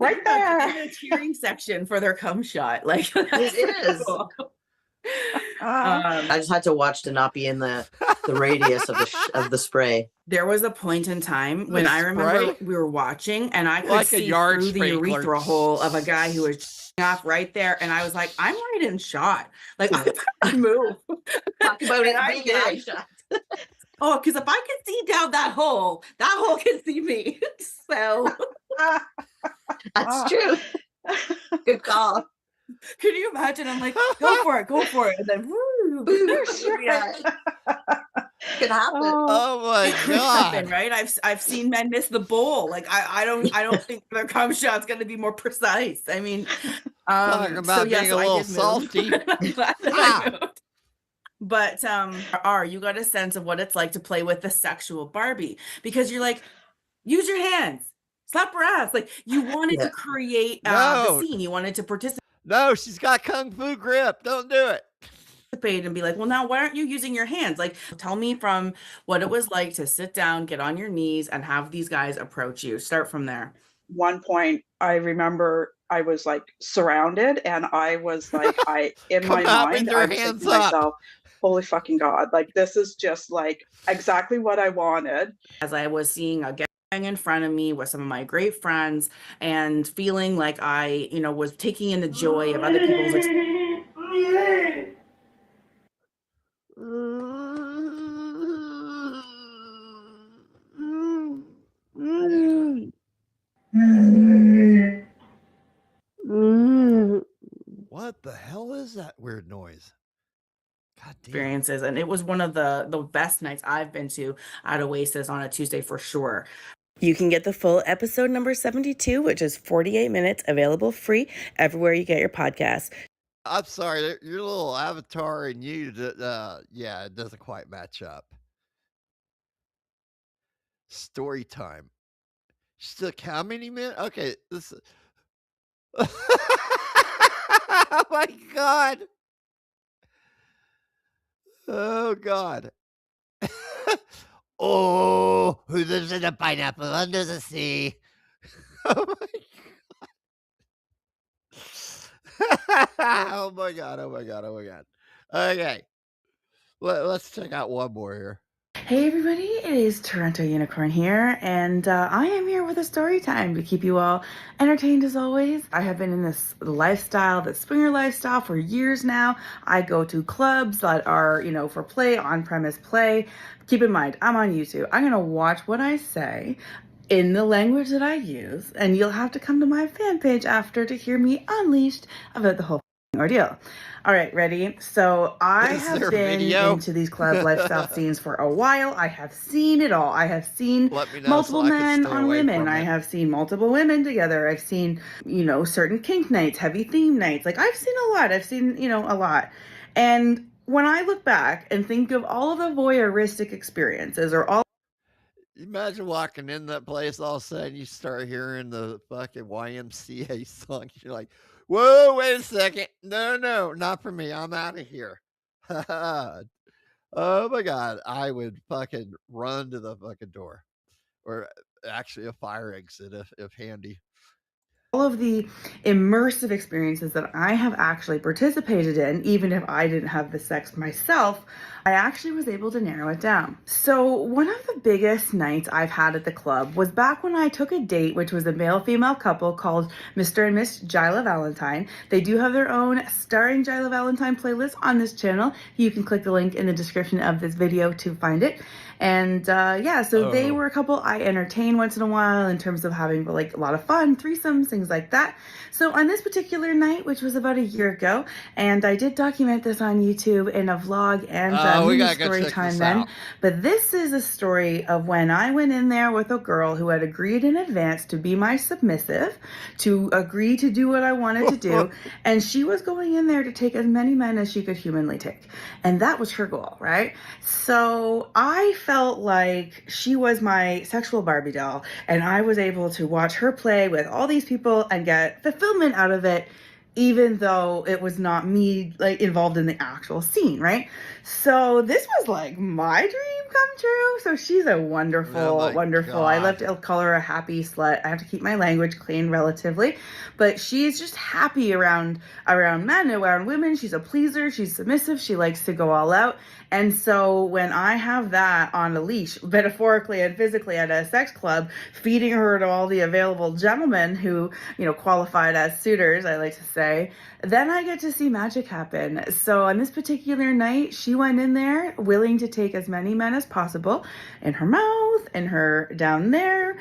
Right there. In a cheering section for their cum shot. Like, It is. cool. I just had to watch to not be in the radius of the spray. There was a point in time when I remember we were watching and I could Like a see yard through the sprinkler. urethra hole of a guy who was off right there. And I was like, I'm right in shot. Like, I better move. Talk about it And I being did. an eye shot. Oh, because if I can see down that hole can see me. So that's true. Good call. Can you imagine? I'm like, go for it. And then woo, yeah. Could happen. Oh my it could god. happen, right? I've seen men miss the bowl. Like I don't think their cum shot's gonna be more precise. I mean, Talking about being a little salty. I'm glad that I moved. But you got a sense of what it's like to play with the sexual Barbie, because you're like, use your hands, slap her ass. Like you wanted to create the scene, you wanted to participate. No, she's got kung fu grip. Don't do it. And be like, well, now why aren't you using your hands? Like, tell me from what it was like to sit down, get on your knees, and have these guys approach you. Start from there. One point, I remember I was like surrounded, and I was like, in my mind, I was thinking to myself, holy fucking God, like this is just like exactly what I wanted. As I was seeing a gang in front of me with some of my great friends and feeling like I, was taking in the joy of other people's experience. What the hell is that weird noise? Experiences, and it was one of the best nights I've been to at Oasis on a Tuesday for sure. You can get the full episode number 72, which is 48 minutes, available free everywhere you get your podcasts. I'm sorry, your little avatar and you, it doesn't quite match up. Story time. Still, how many minutes? Okay, this. Oh my god. Oh god. Oh, who lives in a pineapple under the sea? Oh my god. Oh my god. Okay. Let's check out one more here. Hey everybody, it is Toronto Unicorn here, and I am here with a story time to keep you all entertained as always. I have been in this lifestyle, the swinger lifestyle, for years now. I go to clubs that are, for play, on-premise play. Keep in mind, I'm on YouTube. I'm going to watch what I say in the language that I use, and you'll have to come to my fan page after to hear me unleashed about the whole ordeal. All right, ready? So I have been into these club lifestyle scenes for a while. I have seen it all. I have seen multiple men on women. I have seen multiple women together. I've seen, certain kink nights, heavy theme nights. Like I've seen a lot. I've seen, a lot. And when I look back and think of all of the voyeuristic experiences or all. Imagine walking in that place, all of a sudden you start hearing the fucking YMCA song. You're like, whoa, wait a second. No, not for me. I'm out of here. Oh my god. I would fucking run to the fucking door. Or actually a fire exit if handy. All of the immersive experiences that I have actually participated in, even if I didn't have the sex myself, I actually was able to narrow it down. So one of the biggest nights I've had at the club was back when I took a date, which was a male-female couple called Mr. and Miss Jyla Valentine. They do have their own starring Jyla Valentine playlist on this channel. You can click the link in the description of this video to find it. And they were a couple I entertain once in a while in terms of having like a lot of fun, threesomes, things like that. So on this particular night, which was about a year ago, and I did document this on YouTube in a vlog and mini story time then. But this is a story of when I went in there with a girl who had agreed in advance to be my submissive, to agree to do what I wanted to do, and she was going in there to take as many men as she could humanly take. And that was her goal, right? So I felt like she was my sexual Barbie doll, and I was able to watch her play with all these people and get fulfillment out of it even though it was not me like involved in the actual scene, right? So this was like my dream come true. So she's a wonderful, wonderful. I love to call her a happy slut. I have to keep my language clean relatively, but she's just happy around men, around women. She's a pleaser. She's submissive. She likes to go all out. And so when I have that on a leash, metaphorically and physically at a sex club, feeding her to all the available gentlemen who, qualified as suitors, I like to say, then I get to see magic happen. So on this particular night, she went in there willing to take as many men as possible in her mouth, in her down there.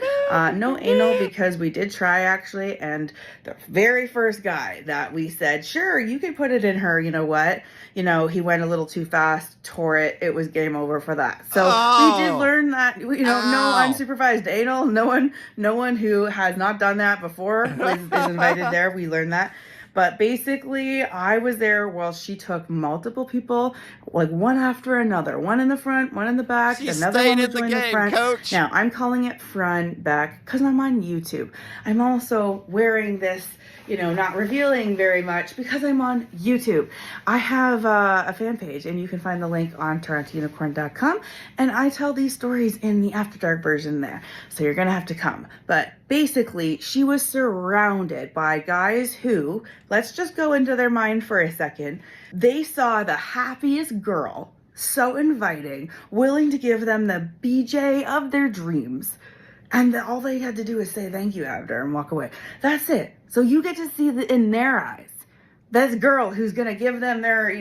No anal, because we did try actually. And the very first guy that we said, sure, you can put it in her, you know what? He went a little too fast, tore it. It was game over for that. So we did learn that, no unsupervised anal. No one who has not done that before is invited there. We learned that. But basically, I was there while she took multiple people, like one after another. One in the front, one in the back, another one would join the front. Coach. Now, I'm calling it front, back, because I'm on YouTube. I'm also wearing this, not revealing very much because I'm on YouTube. I have a fan page, and you can find the link on TorontoUnicorn.com, and I tell these stories in the After Dark version there. So you're going to have to come. But basically, she was surrounded by guys who, let's just go into their mind for a second. They saw the happiest girl, so inviting, willing to give them the BJ of their dreams. And all they had to do is say thank you after and walk away. That's it. So you get to see in their eyes, this girl who's going to give them their,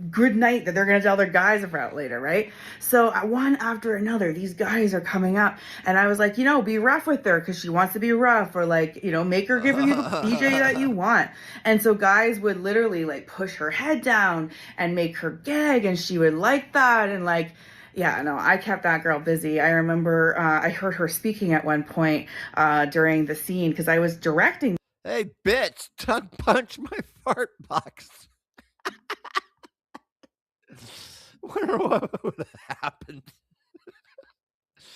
good night that they're going to tell their guys about later, right? So one after another, these guys are coming up. And I was like, be rough with her because she wants to be rough, or like, make her give you the BJ that you want. And so guys would literally like push her head down and make her gag, and she would like that. And like, yeah, no, I kept that girl busy. I remember I heard her speaking at one point during the scene because I was directing. Hey, bitch, tongue punch my fart box. Wonder what would have happened.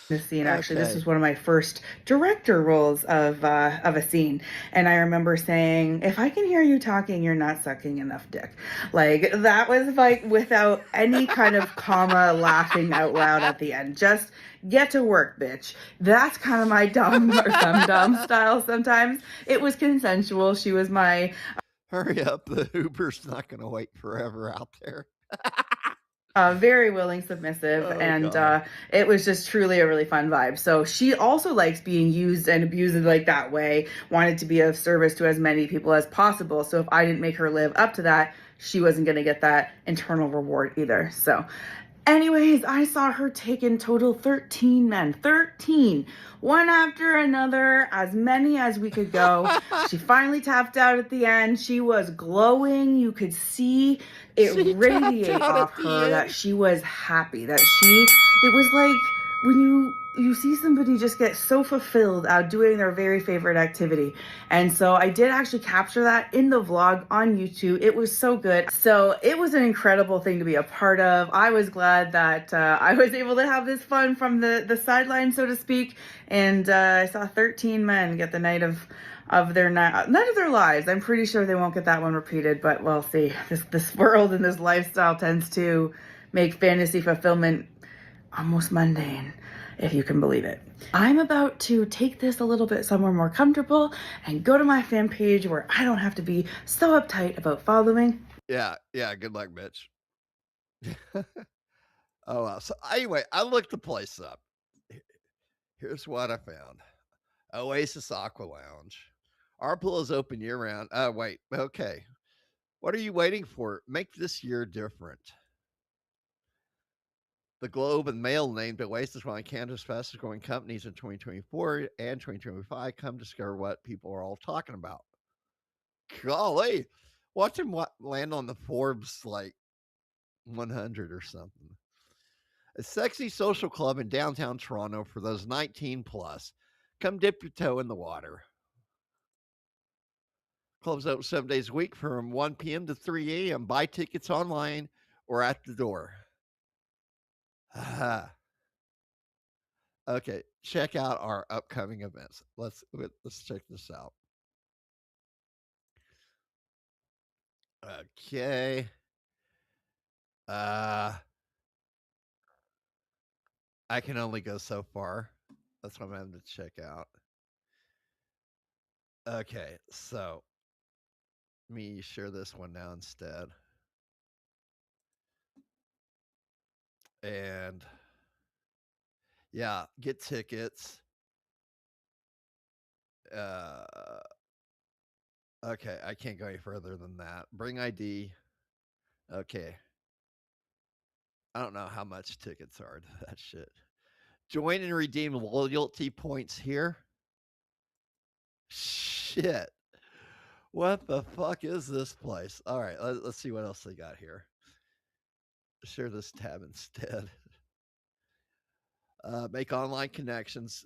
This scene, actually, this was one of my first director roles of a scene, and I remember saying, if I can hear you talking, you're not sucking enough dick. Like, that was like without any kind of comma, laughing out loud at the end. Just get to work, bitch. That's kind of my dumb or some dumb style sometimes. It was consensual. She was my hurry up, the Uber's not gonna wait forever out there. very willing submissive, and it was just truly a really fun vibe. So she also likes being used and abused like that way, wanted to be of service to as many people as possible. So if I didn't make her live up to that, she wasn't going to get that internal reward either. So anyways, I saw her take in total 13 men. 13. One after another, as many as we could go. She finally tapped out at the end. She was glowing. You could see it radiate off her that she was happy. It was like when you see somebody just get so fulfilled out doing their very favorite activity. And so I did actually capture that in the vlog on YouTube. It was so good. So it was an incredible thing to be a part of. I was glad that I was able to have this fun from the sideline, so to speak. And I saw 13 men get the night of their night of their lives. I'm pretty sure they won't get that one repeated, but we'll see. This world and this lifestyle tends to make fantasy fulfillment almost mundane, if you can believe it. I'm about to take this a little bit somewhere more comfortable and go to my fan page where I don't have to be so uptight about following. Yeah, good luck, bitch. Oh, wow. So anyway, I looked the place up. Here's what I found. Oasis Aqua Lounge. Our pool is open year-round. Wait, okay. What are you waiting for? Make this year different. The Globe and Mail named Oasis one of Canada's fastest growing companies in 2024 and 2025. Come discover what people are all talking about. Golly, watch him land on the Forbes like 100 or something. A sexy social club in downtown Toronto for those 19 plus. Come dip your toe in the water. Club's open 7 days a week from 1 p.m. to 3 a.m. Buy tickets online or at the door. Okay, check out our upcoming events. Let's check this out. Okay. I can only go so far. That's what I'm having to check out. Okay, so let me share this one now instead. And yeah, get tickets. Okay, I can't go any further than that. Bring ID. Okay. I don't know how much tickets are to that shit. Join and redeem loyalty points here. Shit. What the fuck is this place? All right, let's see what else they got here. Share this tab instead. Make online connections.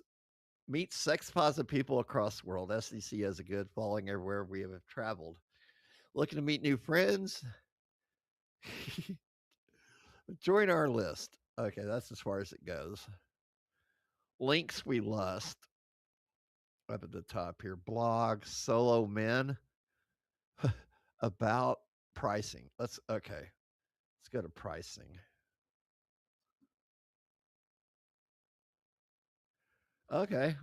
Meet sex positive people across the world. SDC has a good following everywhere we have traveled. Looking to meet new friends? Join our list. Okay, that's as far as it goes. Links we lust. Up at the top here. Blog, solo men. About pricing. Let's go to pricing. Okay.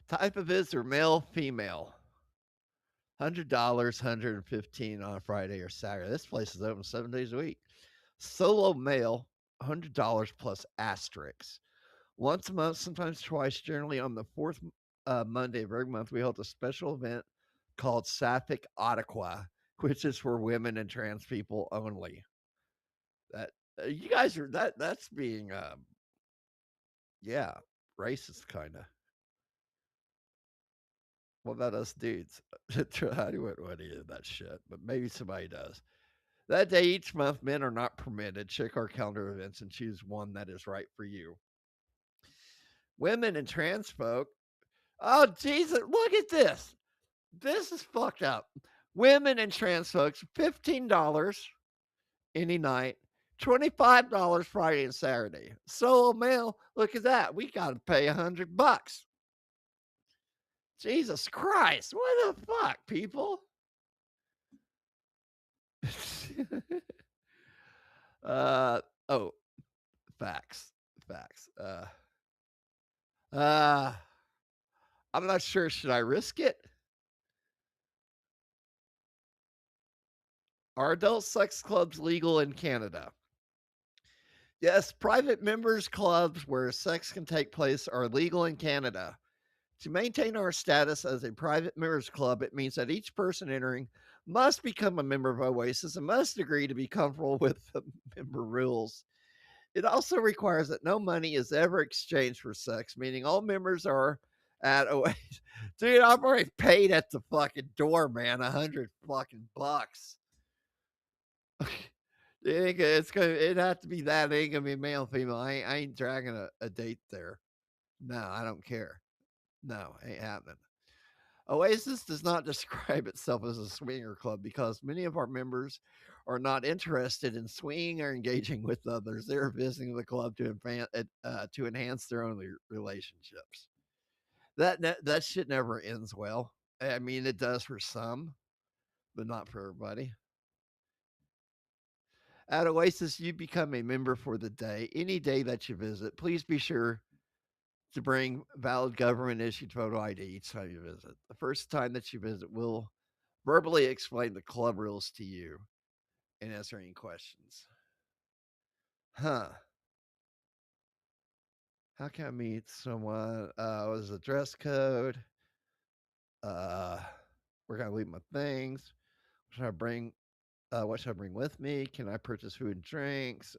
Type of visitor, male, female. $100, $115 on a Friday or Saturday. This place is open 7 days a week. Solo male, $100 plus asterisks. Once a month, sometimes twice, generally on the fourth Monday of every month, we hold a special event called Sapphic Ottawa, which is for women and trans people only. That you guys are that's being racist kind of. What about us dudes? I don't want any of that shit, but maybe somebody does. That day each month, men are not permitted. Check our calendar events and choose one that is right for you. Women and trans folk. Oh, Jesus, look at this. This is fucked up. Women and trans folks, $15 any night, $25 Friday and Saturday. Solo male, look at that. We got to pay $100. Jesus Christ. What the fuck, people? Facts. I'm not sure. Should I risk it? Are adult sex clubs legal in Canada? Yes, private members clubs where sex can take place are legal in Canada. To maintain our status as a private members club, it means that each person entering must become a member of Oasis and must agree to be comfortable with the member rules. It also requires that no money is ever exchanged for sex, meaning all members are at Oasis. Dude, I've already paid at the fucking door, man. $100 fucking bucks. It'd have to be that. It ain't gonna be male, female. I ain't dragging a date there. No, I don't care. No, ain't happening. Oasis does not describe itself as a swinger club because many of our members are not interested in swinging or engaging with others. They're visiting the club to enhance their own relationships. That shit never ends well. I mean, it does for some, but not for everybody. At Oasis, you become a member for the day. Any day that you visit, please be sure to bring valid government issued photo ID each time you visit. The first time that you visit, we'll verbally explain the club rules to you and answer any questions. Huh. How can I meet someone? What is the dress code? Where can I leave my things? What should I bring? What should I bring with me? Can I purchase food and drinks?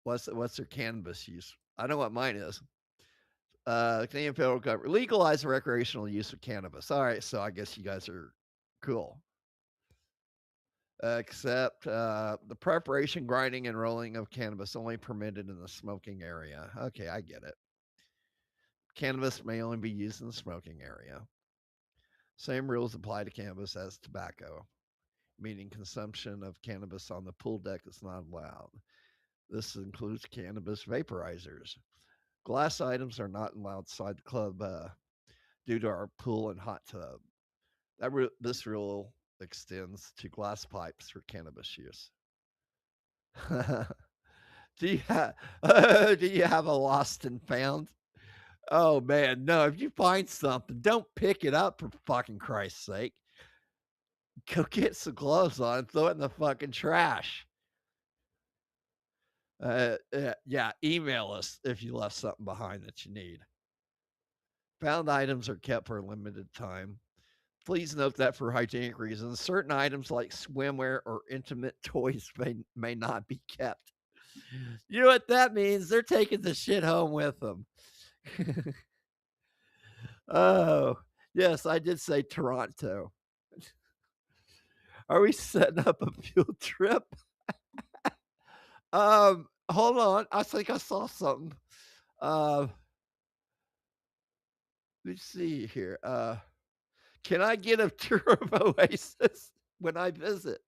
What's their cannabis use? I know what mine is. Canadian federal government legalize the recreational use of cannabis. All right, so I guess you guys are cool. Except the preparation, grinding, and rolling of cannabis only permitted in the smoking area. Okay, I get it. Cannabis may only be used in the smoking area. Same rules apply to cannabis as tobacco, meaning consumption of cannabis on the pool deck is not allowed. This includes cannabis vaporizers. Glass items are not allowed outside the club due to our pool and hot tub. This rule extends to glass pipes for cannabis use. do you do you have a lost and found? Oh man, no. If you find something, don't pick it up for fucking Christ's sake. Go get some gloves on and throw it in the fucking trash. Yeah, email us if you left something behind that you need. Found items are kept for a limited time. Please note that for hygienic reasons, certain items like swimwear or intimate toys may not be kept. You know what that means? They're taking the shit home with them. Oh, yes, I did say Toronto. Are we setting up a field trip? Hold on. I think I saw something. Let's see here. Can I get a tour of Oasis when I visit?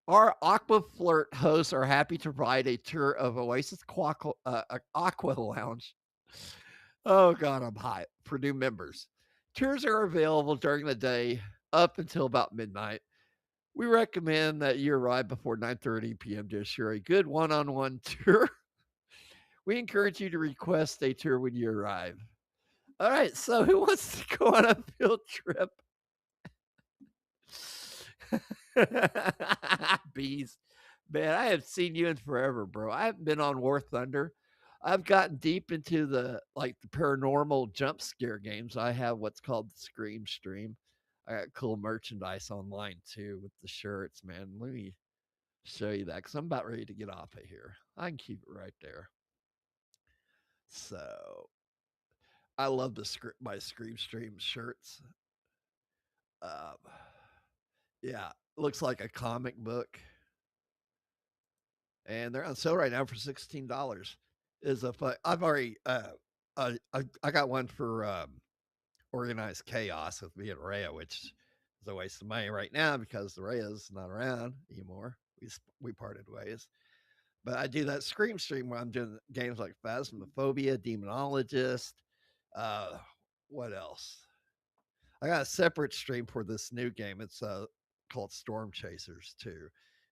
Our Aqua Flirt hosts are happy to provide a tour of Oasis Aqua Lounge. Oh, God, I'm hot. For new members. Tours are available during the day up until about midnight. We recommend that you arrive before 9:30 p.m. to assure a good one-on-one tour. We encourage you to request a tour when you arrive. All right, so who wants to go on a field trip? Bees. Man, I have seen you in forever, bro. I haven't been on War Thunder. I've gotten deep into the paranormal jump scare games. I have what's called the Scream Stream. I got cool merchandise online too with the shirts, man. Let me show you that because I'm about ready to get off of here. I can keep it right there. So I love my Scream Stream shirts. Yeah, looks like a comic book. And they're on sale right now for $16. I've already I got one for Organized Chaos with me and Rhea, which is a waste of money right now because Rhea's not around anymore. We parted ways. But I do that Scream Stream where I'm doing games like Phasmophobia, Demonologist. What else? I got a separate stream for this new game. It's called Storm Chasers too.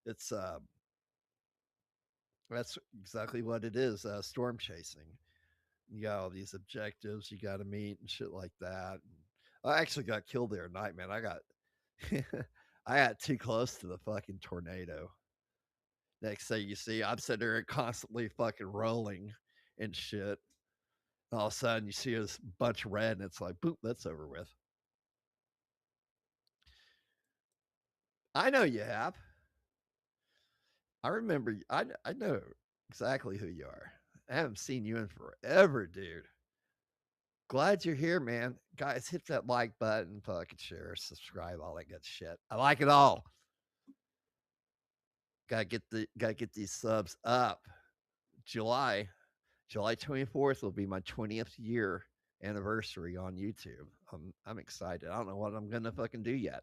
It's that's exactly what it is. Storm chasing. You got all these objectives you got to meet and shit like that. I actually got killed there at night, man. I got too close to the fucking tornado. Next thing you see, I'm sitting there constantly fucking rolling and shit. And all of a sudden, you see this bunch of red, and it's like, boop, that's over with. I know you have. I remember. I know exactly who you are. I haven't seen you in forever, dude. Glad you're here, man. Guys, hit that like button, fucking share, subscribe, all that good shit. I like it all. Gotta get these subs up. July 24th will be my 20th year anniversary on YouTube. I'm excited. I don't know what I'm gonna fucking do yet.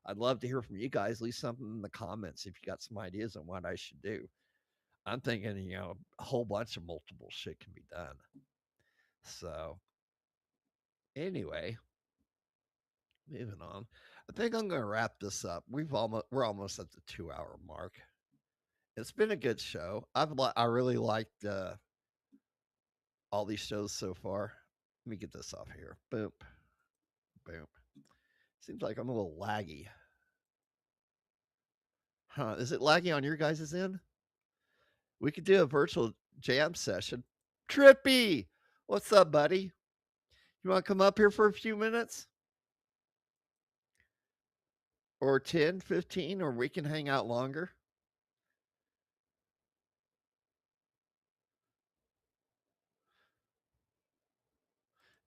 I'd love to hear from you guys. Leave something in the comments if you got some ideas on what I should do. I'm thinking, a whole bunch of multiple shit can be done. So anyway, moving on. I think I'm gonna wrap this up. We're almost at the 2-hour mark. It's been a good show. I really liked all these shows so far. Let me get this off here. Boom. Boom. Seems like I'm a little laggy. Huh? Is it laggy on your guys' end? We could do a virtual jam session. Trippy! What's up, buddy? You want to come up here for a few minutes? Or 10, 15, or we can hang out longer?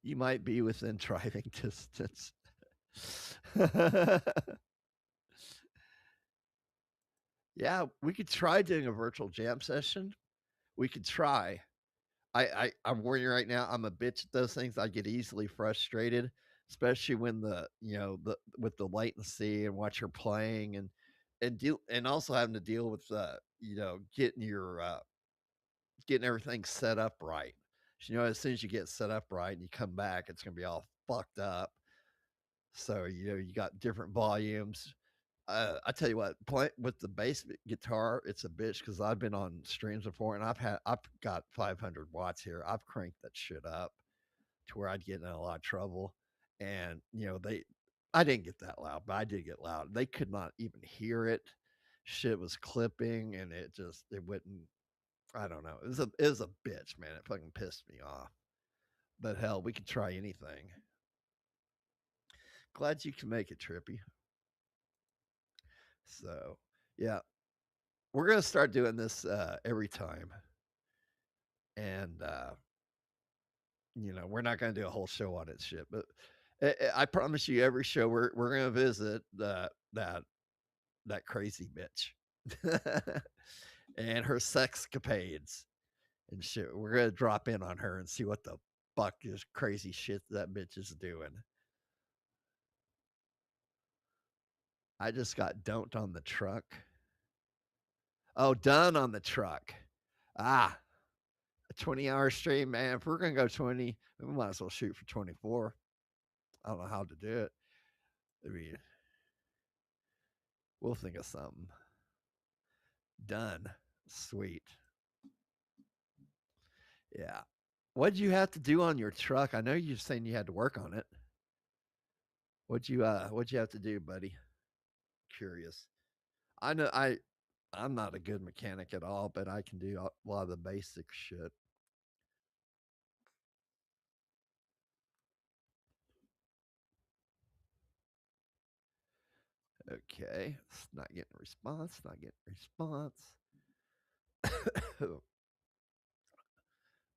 You might be within driving distance. Yeah, we could try doing a virtual jam session. We could try. I'm warning you right now. I'm a bitch at those things. I get easily frustrated, especially when with the latency and what you're playing and also having to deal with getting getting everything set up right. You know, as soon as you get set up right and you come back, it's gonna be all fucked up. So you know, you got different volumes. I tell you what, play with the bass guitar, it's a bitch because I've been on streams before and I've got 500 watts here. I've cranked that shit up to where I'd get in a lot of trouble. And you know, I didn't get that loud, but I did get loud. They could not even hear it. Shit was clipping and it wouldn't. I don't know. It was a bitch, man. It fucking pissed me off. But hell, we could try anything. Glad you can make it, Trippy. So, yeah. We're going to start doing this every time. And, you know, we're not going to do a whole show on it shit. But I promise you, every show we're going to visit that crazy bitch. And her sexcapades and shit. We're going to drop in on her and see what the fuck is crazy shit that bitch is doing. I just got dunked on the truck. Oh, done on the truck. A 20-hour stream, man. If we're going to go 20, we might as well shoot for 24. I don't know how to do it. I mean, we'll think of something. Done. Sweet. Yeah. What'd you have to do on your truck? I know you're saying you had to work on it. What'd you have to do, buddy? Curious. I know I'm not a good mechanic at all, but I can do a lot of the basic shit. Okay. It's not getting a response. Not getting a response.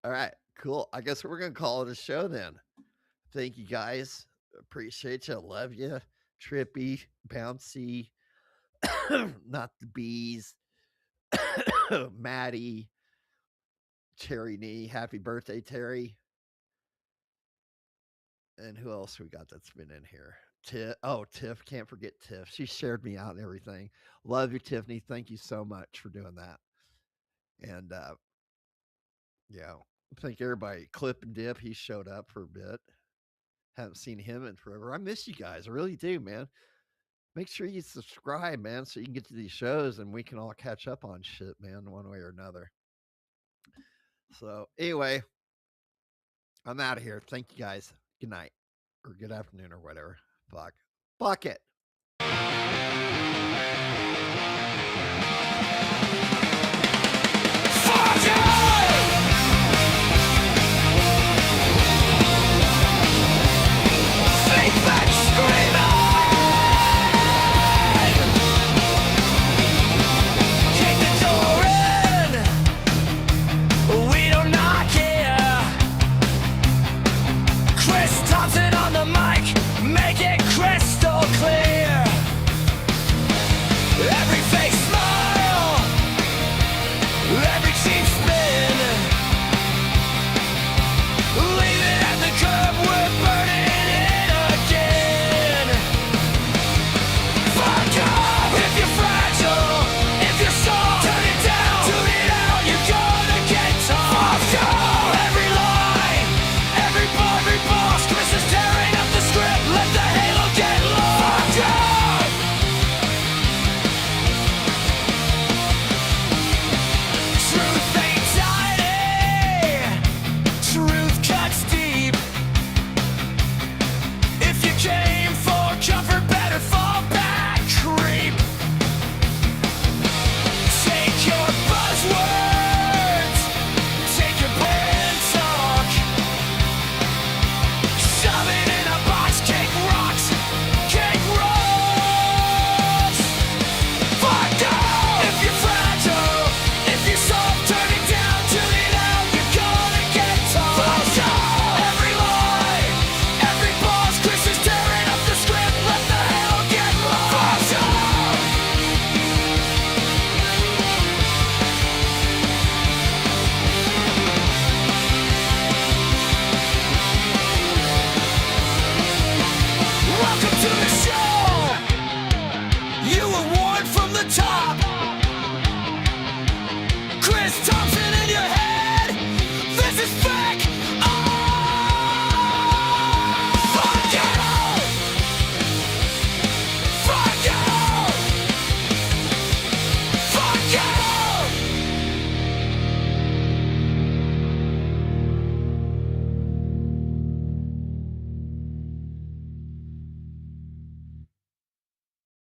All right. Cool. I guess we're going to call it a show then. Thank you guys. Appreciate you. Love you. Trippy, bouncy, not the bees, Maddie, Cherry Knee. Happy birthday, Terry. And who else we got that's been in here? Tiff. Can't forget Tiff. She shared me out and everything. Love you, Tiffany. Thank you so much for doing that. And yeah, thank everybody. Clip and Dip, he showed up for a bit. Haven't seen him in forever. I miss you guys. I really do, man. Make sure you subscribe, man, so you can get to these shows and we can all catch up on shit, man, one way or another. So anyway, I'm out of here. Thank you guys. Good night or good afternoon or whatever. Fuck it. Fuck you! Think back screaming! Kick the door in! We do not care! Chris Thompson on the mic, make it crystal clear! Every